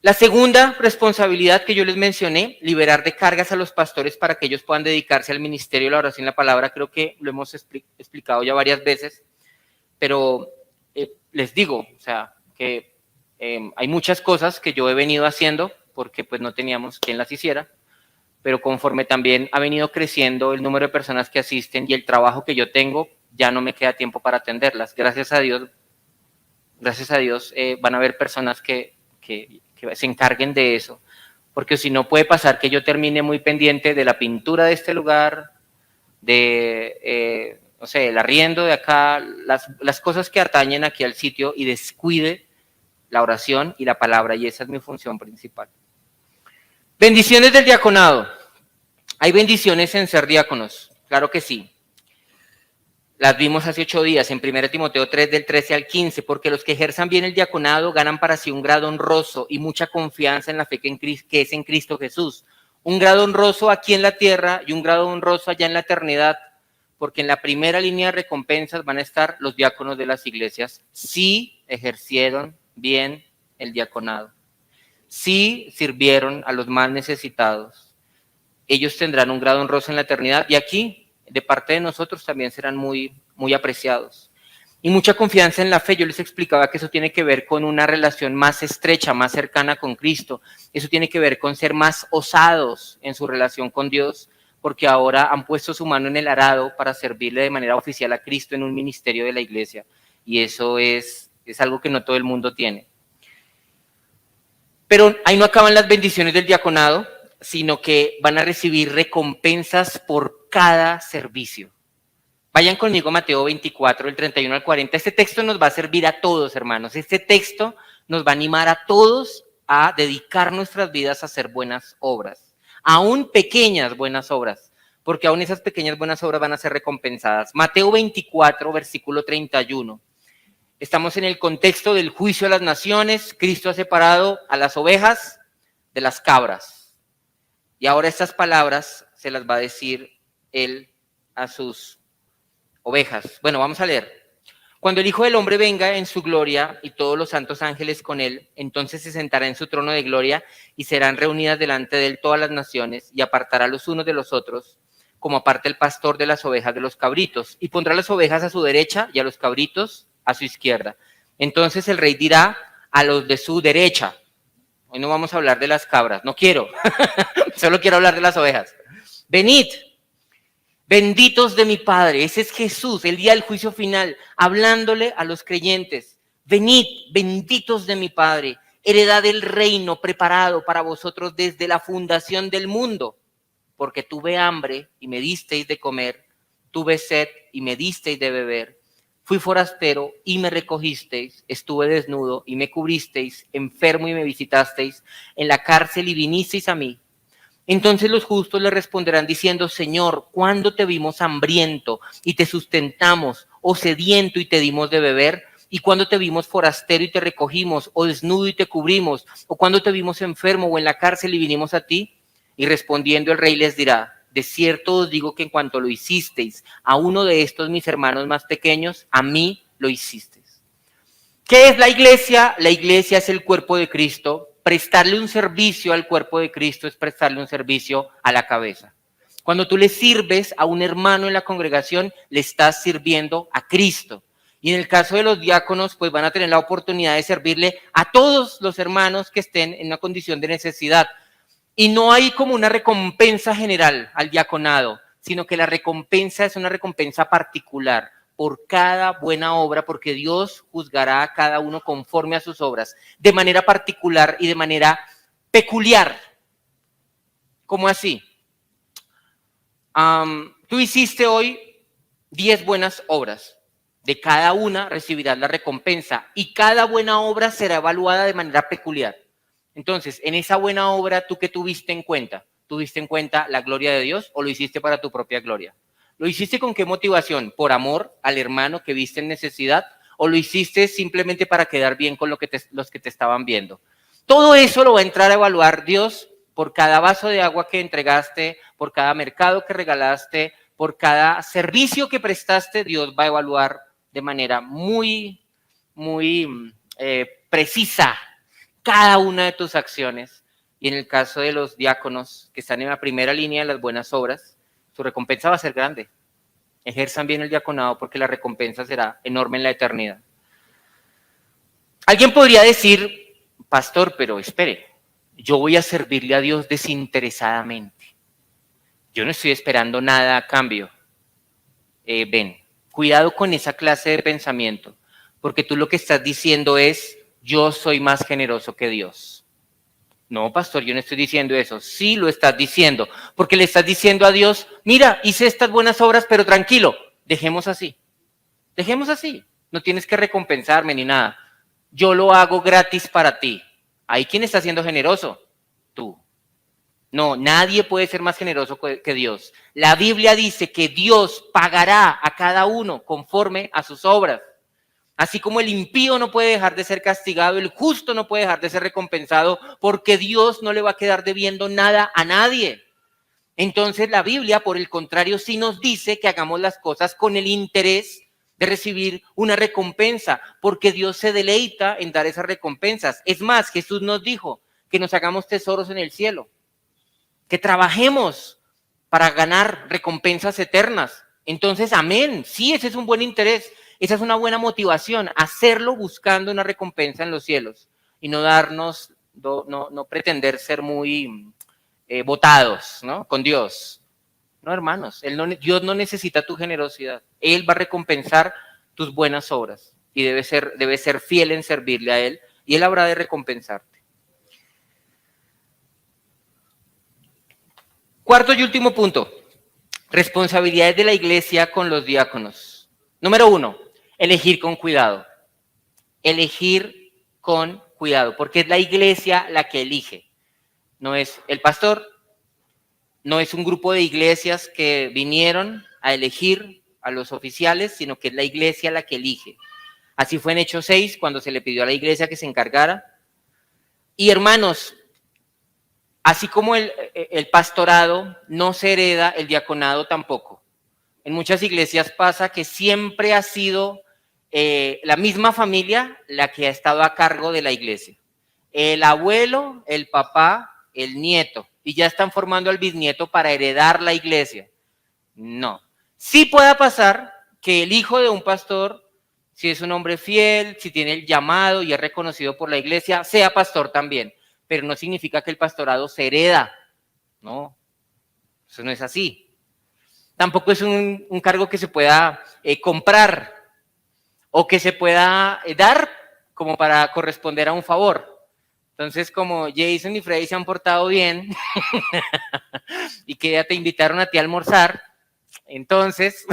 La segunda responsabilidad que yo les mencioné, liberar de cargas a los pastores para que ellos puedan dedicarse al ministerio de la oración y la palabra, creo que lo hemos explicado ya varias veces, pero les digo, o sea, que hay muchas cosas que yo he venido haciendo porque pues no teníamos quien las hiciera, pero conforme también ha venido creciendo el número de personas que asisten y el trabajo que yo tengo, ya no me queda tiempo para atenderlas. Gracias a Dios, van a haber personas que se encarguen de eso, porque si no puede pasar que yo termine muy pendiente de la pintura de este lugar, de, no sé, el arriendo de acá, las cosas que atañen aquí al sitio y descuide la oración y la palabra, y esa es mi función principal. Bendiciones del diaconado. ¿Hay bendiciones en ser diáconos? Claro que sí. Las vimos hace 8 días en 1 Timoteo 3, del 13 al 15, porque los que ejerzan bien el diaconado ganan para sí un grado honroso y mucha confianza en la fe que es en Cristo Jesús. Un grado honroso aquí en la tierra y un grado honroso allá en la eternidad, porque en la primera línea de recompensas van a estar los diáconos de las iglesias, si ejercieron bien el diaconado, si sirvieron a los más necesitados. Ellos tendrán un grado honroso en la eternidad y aquí, de parte de nosotros, también serán muy, muy apreciados. Y mucha confianza en la fe. Yo les explicaba que eso tiene que ver con una relación más estrecha, más cercana con Cristo. Eso tiene que ver con ser más osados en su relación con Dios, porque ahora han puesto su mano en el arado para servirle de manera oficial a Cristo en un ministerio de la iglesia. Y eso es algo que no todo el mundo tiene. Pero ahí no acaban las bendiciones del diaconado, sino que van a recibir recompensas por cada servicio. Vayan conmigo a Mateo 24, del 31 al 40. Este texto nos va a servir a todos, hermanos. Este texto nos va a animar a todos a dedicar nuestras vidas a hacer buenas obras, aún pequeñas buenas obras, porque aún esas pequeñas buenas obras van a ser recompensadas. Mateo 24, versículo 31. Estamos en el contexto del juicio a las naciones. Cristo ha separado a las ovejas de las cabras. Y ahora estas palabras se las va a decir él a sus ovejas. Bueno, vamos a leer. Cuando el Hijo del Hombre venga en su gloria y todos los santos ángeles con él, entonces se sentará en su trono de gloria y serán reunidas delante de él todas las naciones y apartará los unos de los otros, como aparta el pastor de las ovejas de los cabritos, y pondrá las ovejas a su derecha y a los cabritos a su izquierda. Entonces el rey dirá a los de su derecha. Hoy no vamos a hablar de las cabras, no quiero, solo quiero hablar de las ovejas. Venid, benditos de mi Padre. Ese es Jesús, el día del juicio final, hablándole a los creyentes. Venid, benditos de mi Padre, heredad del reino preparado para vosotros desde la fundación del mundo. Porque tuve hambre y me disteis de comer, tuve sed y me disteis de beber. Fui forastero y me recogisteis, estuve desnudo y me cubristeis, enfermo y me visitasteis, en la cárcel y vinisteis a mí. Entonces los justos le responderán diciendo, Señor, ¿cuándo te vimos hambriento y te sustentamos, o sediento y te dimos de beber? ¿Y cuándo te vimos forastero y te recogimos, o desnudo y te cubrimos? ¿O cuándo te vimos enfermo o en la cárcel y vinimos a ti? Y respondiendo el rey les dirá, de cierto os digo que en cuanto lo hicisteis a uno de estos mis hermanos más pequeños, a mí lo hicisteis. ¿Qué es la iglesia? La iglesia es el cuerpo de Cristo. Prestarle un servicio al cuerpo de Cristo es prestarle un servicio a la cabeza. Cuando tú le sirves a un hermano en la congregación, le estás sirviendo a Cristo. Y en el caso de los diáconos, pues van a tener la oportunidad de servirle a todos los hermanos que estén en una condición de necesidad. Y no hay como una recompensa general al diaconado, sino que la recompensa es una recompensa particular por cada buena obra, porque Dios juzgará a cada uno conforme a sus obras, de manera particular y de manera peculiar. ¿Cómo así? Tú hiciste hoy 10 buenas obras. De cada una recibirás la recompensa y cada buena obra será evaluada de manera peculiar. Entonces, en esa buena obra, ¿tú qué tuviste en cuenta? ¿Tuviste en cuenta la gloria de Dios o lo hiciste para tu propia gloria? ¿Lo hiciste con qué motivación? ¿Por amor al hermano que viste en necesidad? ¿O lo hiciste simplemente para quedar bien con los que te estaban viendo? Todo eso lo va a entrar a evaluar Dios por cada vaso de agua que entregaste, por cada mercado que regalaste, por cada servicio que prestaste. Dios va a evaluar de manera muy, muy precisa cada una de tus acciones. Y en el caso de los diáconos que están en la primera línea de las buenas obras, su recompensa va a ser grande. Ejerzan bien el diaconado porque la recompensa será enorme en la eternidad. Alguien podría decir, pastor, pero espere, yo voy a servirle a Dios desinteresadamente. Yo no estoy esperando nada a cambio. Ven, cuidado con esa clase de pensamiento, porque tú lo que estás diciendo es, yo soy más generoso que Dios. No, pastor, yo no estoy diciendo eso. Sí lo estás diciendo, porque le estás diciendo a Dios, mira, hice estas buenas obras, pero tranquilo, dejemos así. Dejemos así. No tienes que recompensarme ni nada. Yo lo hago gratis para ti. ¿Ahí quién está siendo generoso? Tú. No, nadie puede ser más generoso que Dios. La Biblia dice que Dios pagará a cada uno conforme a sus obras. Así como el impío no puede dejar de ser castigado, el justo no puede dejar de ser recompensado, porque Dios no le va a quedar debiendo nada a nadie. Entonces la Biblia, por el contrario, sí nos dice que hagamos las cosas con el interés de recibir una recompensa, porque Dios se deleita en dar esas recompensas. Es más, Jesús nos dijo que nos hagamos tesoros en el cielo, que trabajemos para ganar recompensas eternas. Entonces, amén, sí, ese es un buen interés. Esa es una buena motivación, hacerlo buscando una recompensa en los cielos y no darnos, no pretender ser muy votados, ¿no? Con Dios. No, hermanos, Dios no necesita tu generosidad. Él va a recompensar tus buenas obras y debe ser fiel en servirle a Él y Él habrá de recompensarte. Cuarto y último punto, responsabilidades de la iglesia con los diáconos. Número 1. Elegir con cuidado. Elegir con cuidado, porque es la iglesia la que elige. No es el pastor, no es un grupo de iglesias que vinieron a elegir a los oficiales, sino que es la iglesia la que elige. Así fue en Hechos 6, cuando se le pidió a la iglesia que se encargara. Y hermanos, así como el pastorado no se hereda, el diaconado tampoco. En muchas iglesias pasa que siempre ha sido la misma familia la que ha estado a cargo de la iglesia. El abuelo, el papá, el nieto. Y ya están formando al bisnieto para heredar la iglesia. No. Sí puede pasar que el hijo de un pastor, si es un hombre fiel, si tiene el llamado y es reconocido por la iglesia, sea pastor también. Pero no significa que el pastorado se hereda. No, eso no es así. Tampoco es un cargo que se pueda comprar o que se pueda dar como para corresponder a un favor. Entonces, como Jason y Freddy se han portado bien y que ya te invitaron a ti a almorzar, entonces,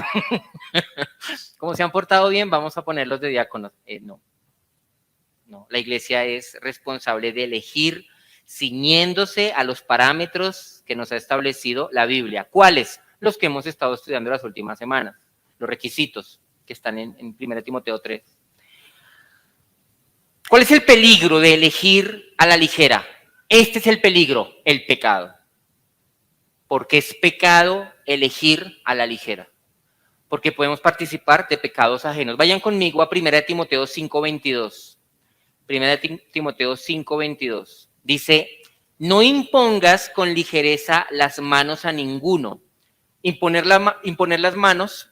como se han portado bien, vamos a ponerlos de diáconos. No, la iglesia es responsable de elegir ciñéndose a los parámetros que nos ha establecido la Biblia. ¿Cuáles? Los que hemos estado estudiando las últimas semanas, los requisitos que están en 1 Timoteo 3. ¿Cuál es el peligro de elegir a la ligera? Este es el peligro, el pecado. Porque es pecado elegir a la ligera. Porque podemos participar de pecados ajenos. Vayan conmigo a 1 Timoteo 5:22. 1 Timoteo 5:22. Dice, no impongas con ligereza las manos a ninguno. Imponer las manos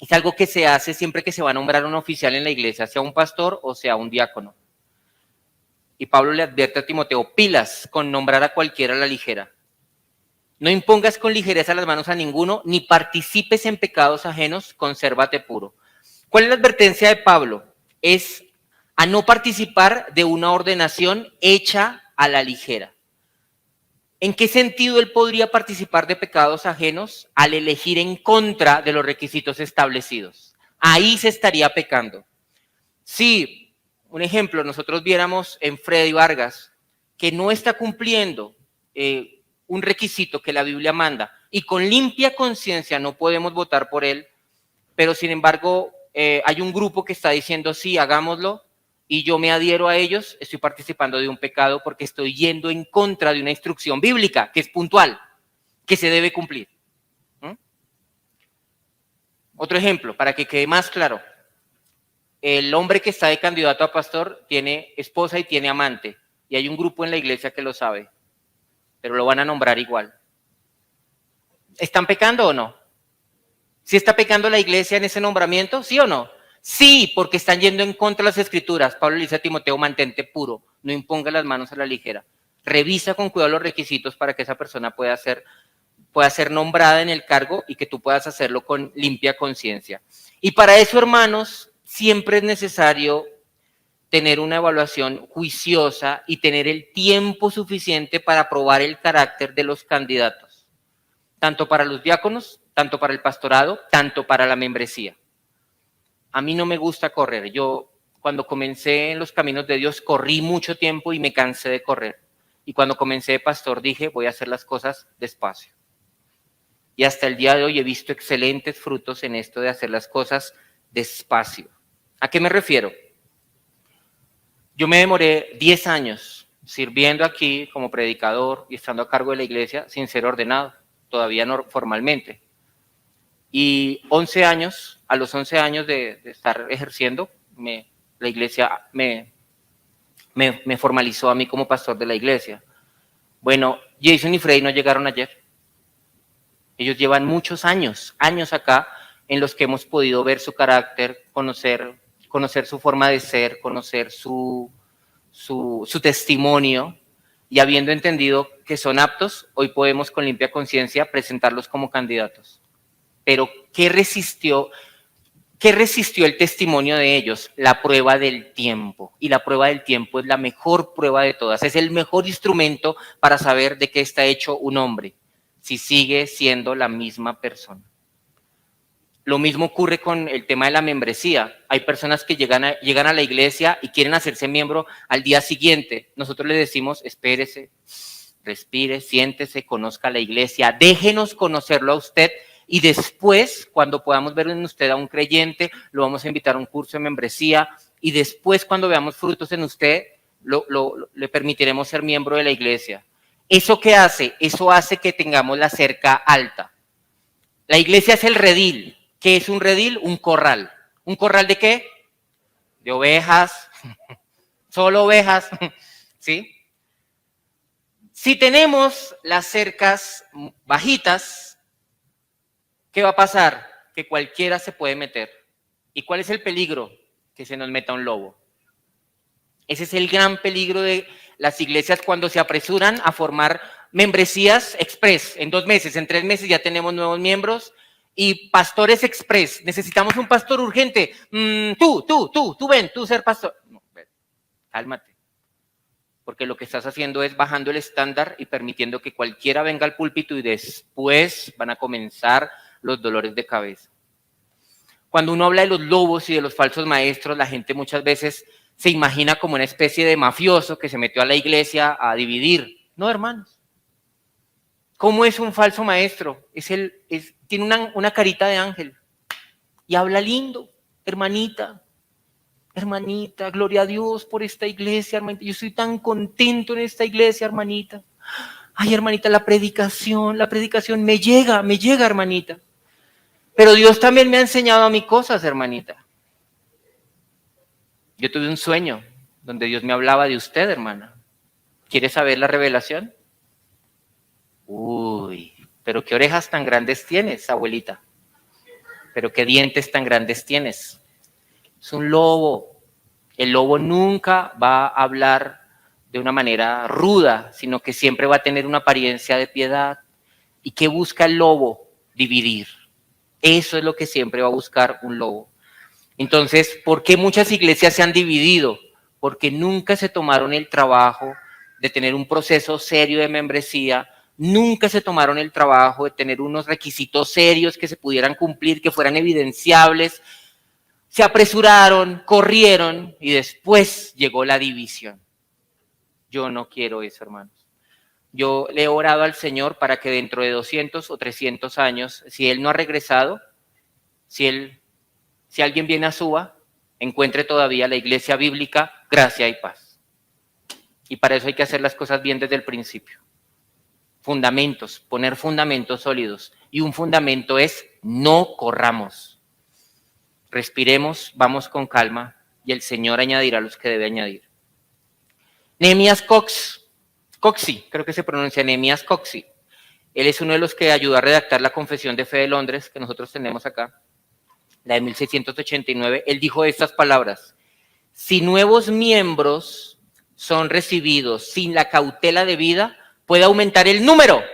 es algo que se hace siempre que se va a nombrar un oficial en la iglesia, sea un pastor o sea un diácono. Y Pablo le advierte a Timoteo, pilas con nombrar a cualquiera a la ligera. No impongas con ligereza las manos a ninguno, ni participes en pecados ajenos, consérvate puro. ¿Cuál es la advertencia de Pablo? Es a no participar de una ordenación hecha a la ligera. ¿En qué sentido él podría participar de pecados ajenos? Al elegir en contra de los requisitos establecidos. Ahí se estaría pecando. Si, un ejemplo, nosotros viéramos en Freddy Vargas que no está cumpliendo un requisito que la Biblia manda y con limpia conciencia no podemos votar por él, pero sin embargo hay un grupo que está diciendo sí, hagámoslo, y yo me adhiero a ellos, estoy participando de un pecado porque estoy yendo en contra de una instrucción bíblica que es puntual, que se debe cumplir. Otro ejemplo, para que quede más claro. El hombre que está de candidato a pastor tiene esposa y tiene amante, y hay un grupo en la iglesia que lo sabe, pero lo van a nombrar igual. ¿Están pecando o no? ¿Sí está pecando la iglesia en ese nombramiento? ¿Sí o no? Sí, porque están yendo en contra de las escrituras. Pablo le dice a Timoteo, mantente puro, no imponga las manos a la ligera. Revisa con cuidado los requisitos para que esa persona pueda ser nombrada en el cargo y que tú puedas hacerlo con limpia conciencia. Y para eso, hermanos, siempre es necesario tener una evaluación juiciosa y tener el tiempo suficiente para probar el carácter de los candidatos, tanto para los diáconos, tanto para el pastorado, tanto para la membresía. A mí no me gusta correr. Yo, cuando comencé en los caminos de Dios, corrí mucho tiempo y me cansé de correr. Y cuando comencé de pastor dije, voy a hacer las cosas despacio. Y hasta el día de hoy he visto excelentes frutos en esto de hacer las cosas despacio. ¿A qué me refiero? Yo me demoré 10 años sirviendo aquí como predicador y estando a cargo de la iglesia sin ser ordenado, todavía no formalmente. Y 11 años, a los 11 años de estar ejerciendo, la iglesia me formalizó a mí como pastor de la iglesia. Bueno, Jason y Freddy no llegaron ayer. Ellos llevan muchos años acá en los que hemos podido ver su carácter, conocer su forma de ser, conocer su testimonio, y habiendo entendido que son aptos, hoy podemos con limpia conciencia presentarlos como candidatos. Pero ¿qué resistió el testimonio de ellos? La prueba del tiempo. Y la prueba del tiempo es la mejor prueba de todas. Es el mejor instrumento para saber de qué está hecho un hombre, si sigue siendo la misma persona. Lo mismo ocurre con el tema de la membresía. Hay personas que llegan a la iglesia y quieren hacerse miembro al día siguiente. Nosotros les decimos, espérese, respire, siéntese, conozca la iglesia, déjenos conocerlo a usted. Y después, cuando podamos ver en usted a un creyente, lo vamos a invitar a un curso de membresía. Y después, cuando veamos frutos en usted, le permitiremos ser miembro de la iglesia. ¿Eso qué hace? Eso hace que tengamos la cerca alta. La iglesia es el redil. ¿Qué es un redil? Un corral. ¿Un corral de qué? De ovejas. Solo ovejas. ¿Sí? Si tenemos las cercas bajitas, ¿qué va a pasar? Que cualquiera se puede meter. ¿Y cuál es el peligro? Que se nos meta un lobo. Ese es el gran peligro de las iglesias cuando se apresuran a formar membresías express. En 2 meses, en 3 meses ya tenemos nuevos miembros. Y pastores express. Necesitamos un pastor urgente. Tú ven, tú ser pastor. No, cálmate. Porque lo que estás haciendo es bajando el estándar y permitiendo que cualquiera venga al púlpito y después van a comenzar los dolores de cabeza. Cuando uno habla de los lobos y de los falsos maestros, la gente muchas veces se imagina como una especie de mafioso que se metió a la iglesia a dividir. No, hermanos. ¿Cómo es un falso maestro? Tiene una carita de ángel y habla lindo, hermanita, gloria a Dios por esta iglesia, hermanita. Yo estoy tan contento en esta iglesia, hermanita. Ay, hermanita, la predicación me llega, hermanita. Pero Dios también me ha enseñado a mí cosas, hermanita. Yo tuve un sueño donde Dios me hablaba de usted, hermana. ¿Quiere saber la revelación? Uy, pero qué orejas tan grandes tienes, abuelita. Pero qué dientes tan grandes tienes. Es un lobo. El lobo nunca va a hablar de una manera ruda, sino que siempre va a tener una apariencia de piedad. ¿Y qué busca el lobo? Dividir. Eso es lo que siempre va a buscar un lobo. Entonces, ¿por qué muchas iglesias se han dividido? Porque nunca se tomaron el trabajo de tener un proceso serio de membresía. Nunca se tomaron el trabajo de tener unos requisitos serios que se pudieran cumplir, que fueran evidenciables. Se apresuraron, corrieron y después llegó la división. Yo no quiero eso, hermanos. Yo le he orado al Señor para que dentro de 200 o 300 años, si Él no ha regresado, si alguien viene a Suba, encuentre todavía la iglesia bíblica, gracia y paz. Y para eso hay que hacer las cosas bien desde el principio. Fundamentos, poner fundamentos sólidos. Y un fundamento es no corramos. Respiremos, vamos con calma y el Señor añadirá los que debe añadir. Nehemías Coxey, creo que se pronuncia Nehemías Coxey. Él es uno de los que ayudó a redactar la Confesión de Fe de Londres que nosotros tenemos acá, la de 1689. Él dijo estas palabras: si nuevos miembros son recibidos sin la cautela debida, puede aumentar el número,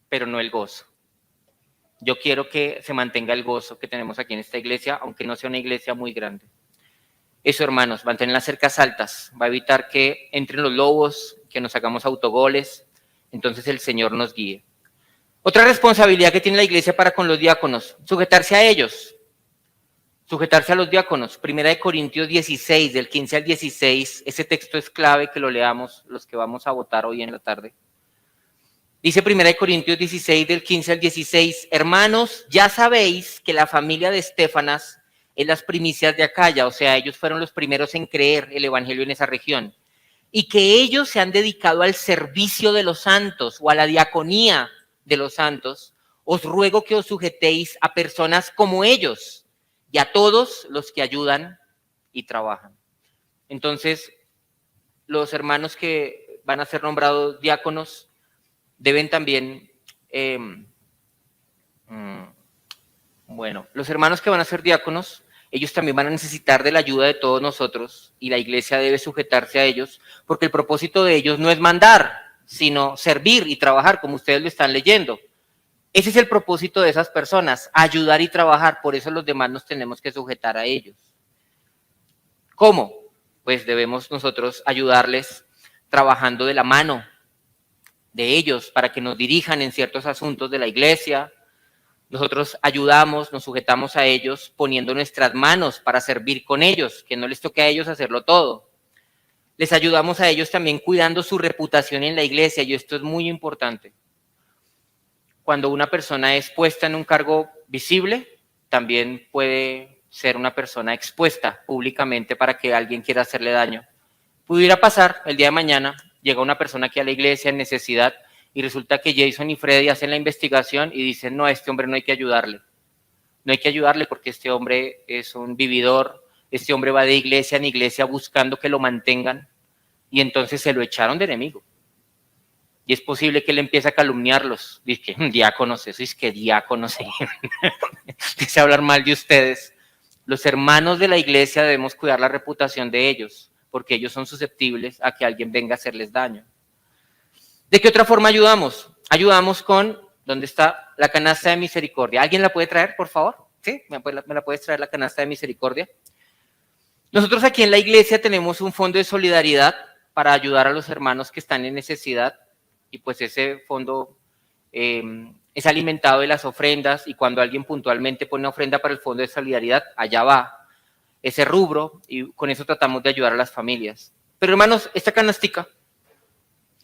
pero no el gozo. Yo quiero que se mantenga el gozo que tenemos aquí en esta iglesia, aunque no sea una iglesia muy grande. Eso, hermanos, mantener las cercas altas, va a evitar que entren los lobos, que nos hagamos autogoles, entonces el Señor nos guíe. Otra responsabilidad que tiene la iglesia para con los diáconos, sujetarse a ellos, sujetarse a los diáconos. Primera de Corintios 16, del 15 al 16, ese texto es clave que lo leamos los que vamos a votar hoy en la tarde. Dice Primera de Corintios 16, del 15 al 16, hermanos, ya sabéis que la familia de Estéfanas es las primicias de Acaya, o sea, ellos fueron los primeros en creer el evangelio en esa región, y que ellos se han dedicado al servicio de los santos o a la diaconía de los santos. Os ruego que os sujetéis a personas como ellos y a todos los que ayudan y trabajan. Entonces, los hermanos que van a ser nombrados diáconos deben también, los hermanos que van a ser diáconos, ellos también van a necesitar de la ayuda de todos nosotros y la iglesia debe sujetarse a ellos, porque el propósito de ellos no es mandar, sino servir y trabajar, como ustedes lo están leyendo. Ese es el propósito de esas personas, ayudar y trabajar, por eso los demás nos tenemos que sujetar a ellos. ¿Cómo? Pues debemos nosotros ayudarles trabajando de la mano de ellos para que nos dirijan en ciertos asuntos de la iglesia. Nosotros ayudamos, nos sujetamos a ellos poniendo nuestras manos para servir con ellos, que no les toque a ellos hacerlo todo. Les ayudamos a ellos también cuidando su reputación en la iglesia, y esto es muy importante. Cuando una persona es puesta en un cargo visible, también puede ser una persona expuesta públicamente para que alguien quiera hacerle daño. Pudiera pasar el día de mañana, llega una persona aquí a la iglesia en necesidad y resulta que Jason y Freddy hacen la investigación y dicen, no, a este hombre no hay que ayudarle. No hay que ayudarle porque este hombre es un vividor, este hombre va de iglesia en iglesia buscando que lo mantengan y entonces se lo echaron de enemigo. Y es posible que él empiece a calumniarlos. Dice, diáconos, eso es que diáconos, dice hablar mal de ustedes. Los hermanos de la iglesia debemos cuidar la reputación de ellos, porque ellos son susceptibles a que alguien venga a hacerles daño. ¿De qué otra forma ayudamos? Ayudamos con, ¿dónde está la canasta de misericordia? ¿Alguien la puede traer, por favor? ¿Sí? ¿Me la puedes traer la canasta de misericordia? Nosotros aquí en la iglesia tenemos un fondo de solidaridad para ayudar a los hermanos que están en necesidad, y pues ese fondo es alimentado de las ofrendas, y cuando alguien puntualmente pone una ofrenda para el fondo de solidaridad, allá va ese rubro, y con eso tratamos de ayudar a las familias. Pero hermanos, esta canastica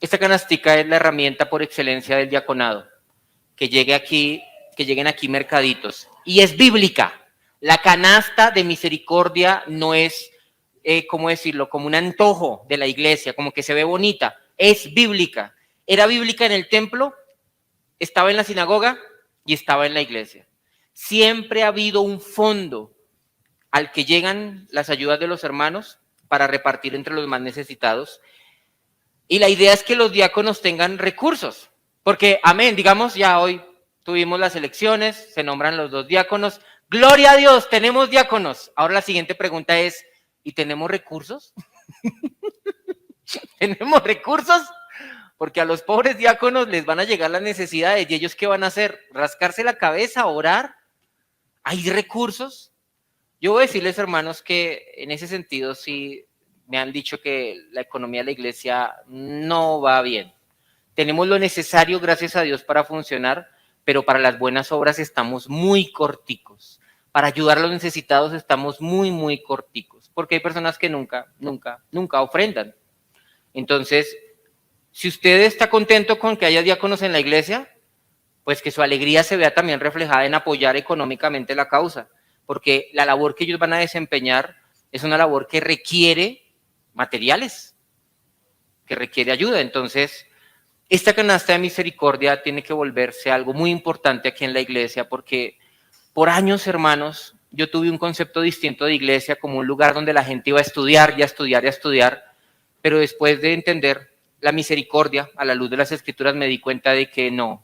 es la herramienta por excelencia del diaconado, que lleguen aquí mercaditos, y es bíblica. La canasta de misericordia no es, ¿cómo decirlo?, como un antojo de la iglesia, como que se ve bonita, es bíblica. Era bíblica en el templo, estaba en la sinagoga y estaba en la iglesia. Siempre ha habido un fondo al que llegan las ayudas de los hermanos para repartir entre los más necesitados. Y la idea es que los diáconos tengan recursos, porque, amén, digamos, ya hoy tuvimos las elecciones, se nombran los 2 diáconos, gloria a Dios, tenemos diáconos. Ahora la siguiente pregunta es, ¿y tenemos recursos? ¿Tenemos recursos? Porque a los pobres diáconos les van a llegar las necesidades, ¿y ellos qué van a hacer? ¿Rascarse la cabeza, orar? ¿Hay recursos? Yo voy a decirles, hermanos, que en ese sentido sí me han dicho que la economía de la iglesia no va bien. Tenemos lo necesario, gracias a Dios, para funcionar, pero para las buenas obras estamos muy corticos. Para ayudar a los necesitados estamos muy corticos, porque hay personas que nunca ofrendan. Entonces, si usted está contento con que haya diáconos en la iglesia, pues que su alegría se vea también reflejada en apoyar económicamente la causa, porque la labor que ellos van a desempeñar es una labor que requiere materiales, que requiere ayuda. Entonces, esta canasta de misericordia tiene que volverse algo muy importante aquí en la iglesia, porque por años, hermanos, yo tuve un concepto distinto de iglesia como un lugar donde la gente iba a estudiar y a estudiar y a estudiar, pero después de entender la misericordia a la luz de las escrituras me di cuenta de que no.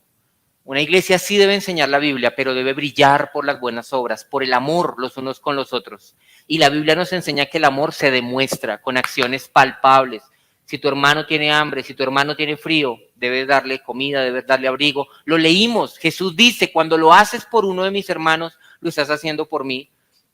Una iglesia sí debe enseñar la Biblia, pero debe brillar por las buenas obras, por el amor los unos con los otros. Y la Biblia nos enseña que el amor se demuestra con acciones palpables. Si tu hermano tiene hambre, si tu hermano tiene frío, debes darle comida, debes darle abrigo. Lo leímos. Jesús dice, cuando lo haces por uno de mis hermanos, lo estás haciendo por mí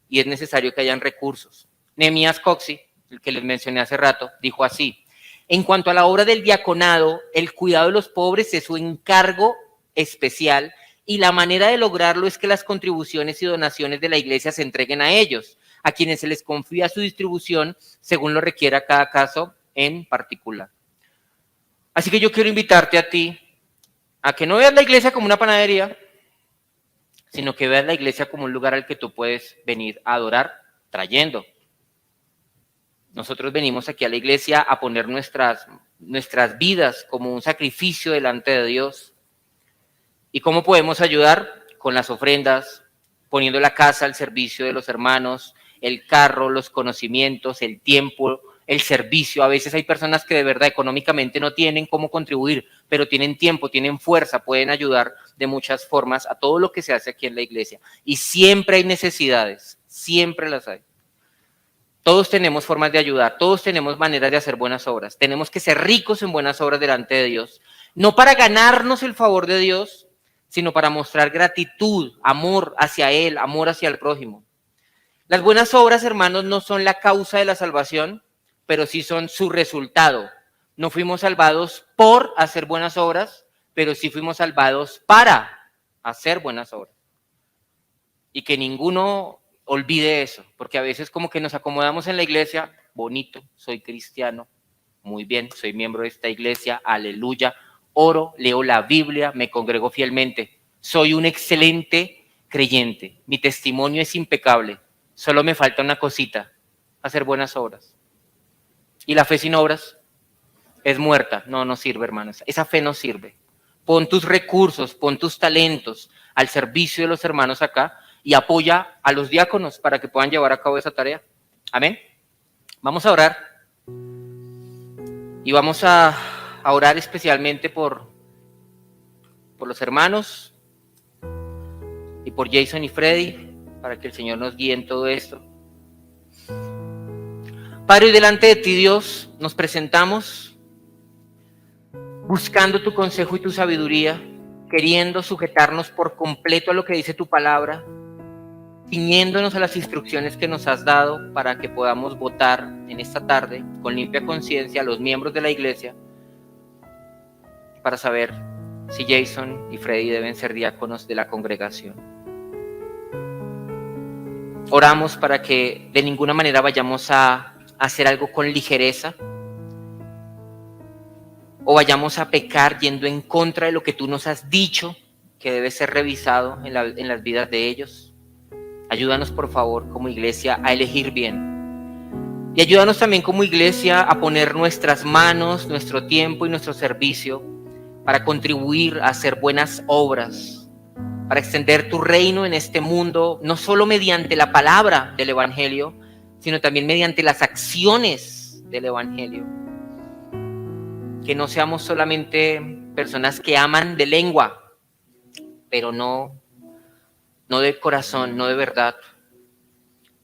y es necesario que hayan recursos. Nehemías Coxi, el que les mencioné hace rato, dijo así: en cuanto a la obra del diaconado, el cuidado de los pobres es su encargo especial y la manera de lograrlo es que las contribuciones y donaciones de la iglesia se entreguen a ellos, a quienes se les confía su distribución según lo requiera cada caso en particular. Así que yo quiero invitarte a ti a que no veas la iglesia como una panadería, sino que veas la iglesia como un lugar al que tú puedes venir a adorar trayendo. Nosotros venimos aquí a la iglesia a poner nuestras vidas como un sacrificio delante de Dios. ¿Y cómo podemos ayudar? Con las ofrendas, poniendo la casa al servicio de los hermanos, el carro, los conocimientos, el tiempo, el servicio. A veces hay personas que de verdad económicamente no tienen cómo contribuir, pero tienen tiempo, tienen fuerza, pueden ayudar de muchas formas a todo lo que se hace aquí en la iglesia. Y siempre hay necesidades, siempre las hay. Todos tenemos formas de ayudar, todos tenemos maneras de hacer buenas obras. Tenemos que ser ricos en buenas obras delante de Dios, no para ganarnos el favor de Dios, sino para mostrar gratitud, amor hacia Él, amor hacia el prójimo. Las buenas obras, hermanos, no son la causa de la salvación, pero sí son su resultado. No fuimos salvados por hacer buenas obras, pero sí fuimos salvados para hacer buenas obras. Y que ninguno olvide eso, porque a veces como que nos acomodamos en la iglesia, bonito, soy cristiano, muy bien, soy miembro de esta iglesia, aleluya, oro, leo la Biblia, me congrego fielmente, soy un excelente creyente, mi testimonio es impecable, solo me falta una cosita, hacer buenas obras. Y la fe sin obras es muerta, no sirve, hermanos, esa fe no sirve. Pon tus recursos, pon tus talentos al servicio de los hermanos acá, y apoya a los diáconos para que puedan llevar a cabo esa tarea. Amén. Vamos a orar. Y vamos a orar especialmente por los hermanos y por Jason y Freddy, para que el Señor nos guíe en todo esto. Padre, hoy delante de ti, Dios, nos presentamos buscando tu consejo y tu sabiduría, queriendo sujetarnos por completo a lo que dice tu palabra, ciñéndonos a las instrucciones que nos has dado para que podamos votar en esta tarde con limpia conciencia a los miembros de la iglesia para saber si Jason y Freddy deben ser diáconos de la congregación. Oramos para que de ninguna manera vayamos a hacer algo con ligereza o vayamos a pecar yendo en contra de lo que tú nos has dicho que debe ser revisado en las vidas de ellos. Ayúdanos, por favor, como iglesia a elegir bien. Y ayúdanos también como iglesia a poner nuestras manos, nuestro tiempo y nuestro servicio para contribuir a hacer buenas obras, para extender tu reino en este mundo, no solo mediante la palabra del Evangelio, sino también mediante las acciones del Evangelio. Que no seamos solamente personas que aman de lengua, pero no de corazón, no de verdad.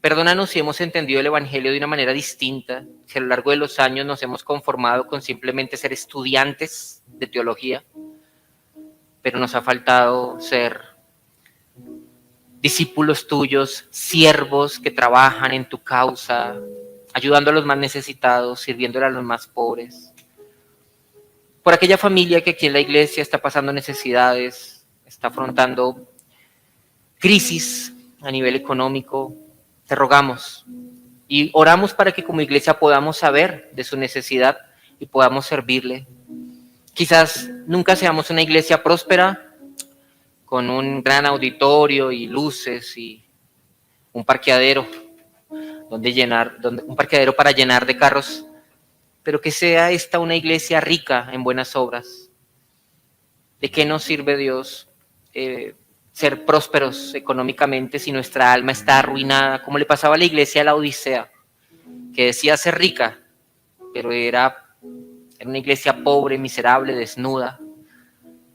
Perdónanos si hemos entendido el Evangelio de una manera distinta, si a lo largo de los años nos hemos conformado con simplemente ser estudiantes de teología, pero nos ha faltado ser discípulos tuyos, siervos que trabajan en tu causa, ayudando a los más necesitados, sirviéndole a los más pobres. Por aquella familia que aquí en la iglesia está pasando necesidades, está afrontando crisis a nivel económico, te rogamos y oramos para que como iglesia podamos saber de su necesidad y podamos servirle. Quizás nunca seamos una iglesia próspera con un gran auditorio y luces y un parqueadero un parqueadero para llenar de carros, pero que sea esta una iglesia rica en buenas obras. ¿De qué nos sirve, Dios, ser prósperos económicamente si nuestra alma está arruinada, como le pasaba a la iglesia de la Odisea, que decía ser rica, pero era una iglesia pobre, miserable, desnuda?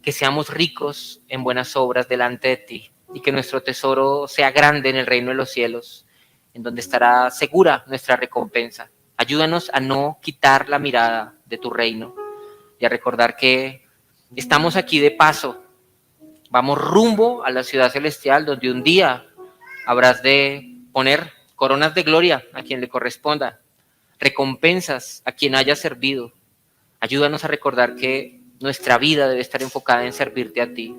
Que seamos ricos en buenas obras delante de ti y que nuestro tesoro sea grande en el reino de los cielos, en donde estará segura nuestra recompensa. Ayúdanos a no quitar la mirada de tu reino y a recordar que estamos aquí de paso. Vamos rumbo a la ciudad celestial donde un día habrás de poner coronas de gloria a quien le corresponda, recompensas a quien haya servido. Ayúdanos a recordar que nuestra vida debe estar enfocada en servirte a ti.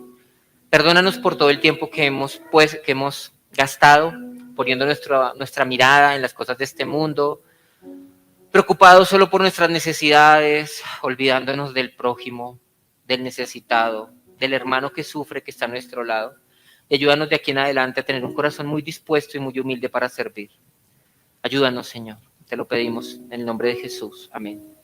Perdónanos por todo el tiempo que hemos gastado poniendo nuestra mirada en las cosas de este mundo, preocupados solo por nuestras necesidades, olvidándonos del prójimo, del necesitado, del hermano que sufre, que está a nuestro lado. Y ayúdanos de aquí en adelante a tener un corazón muy dispuesto y muy humilde para servir. Ayúdanos, Señor. Te lo pedimos en el nombre de Jesús. Amén.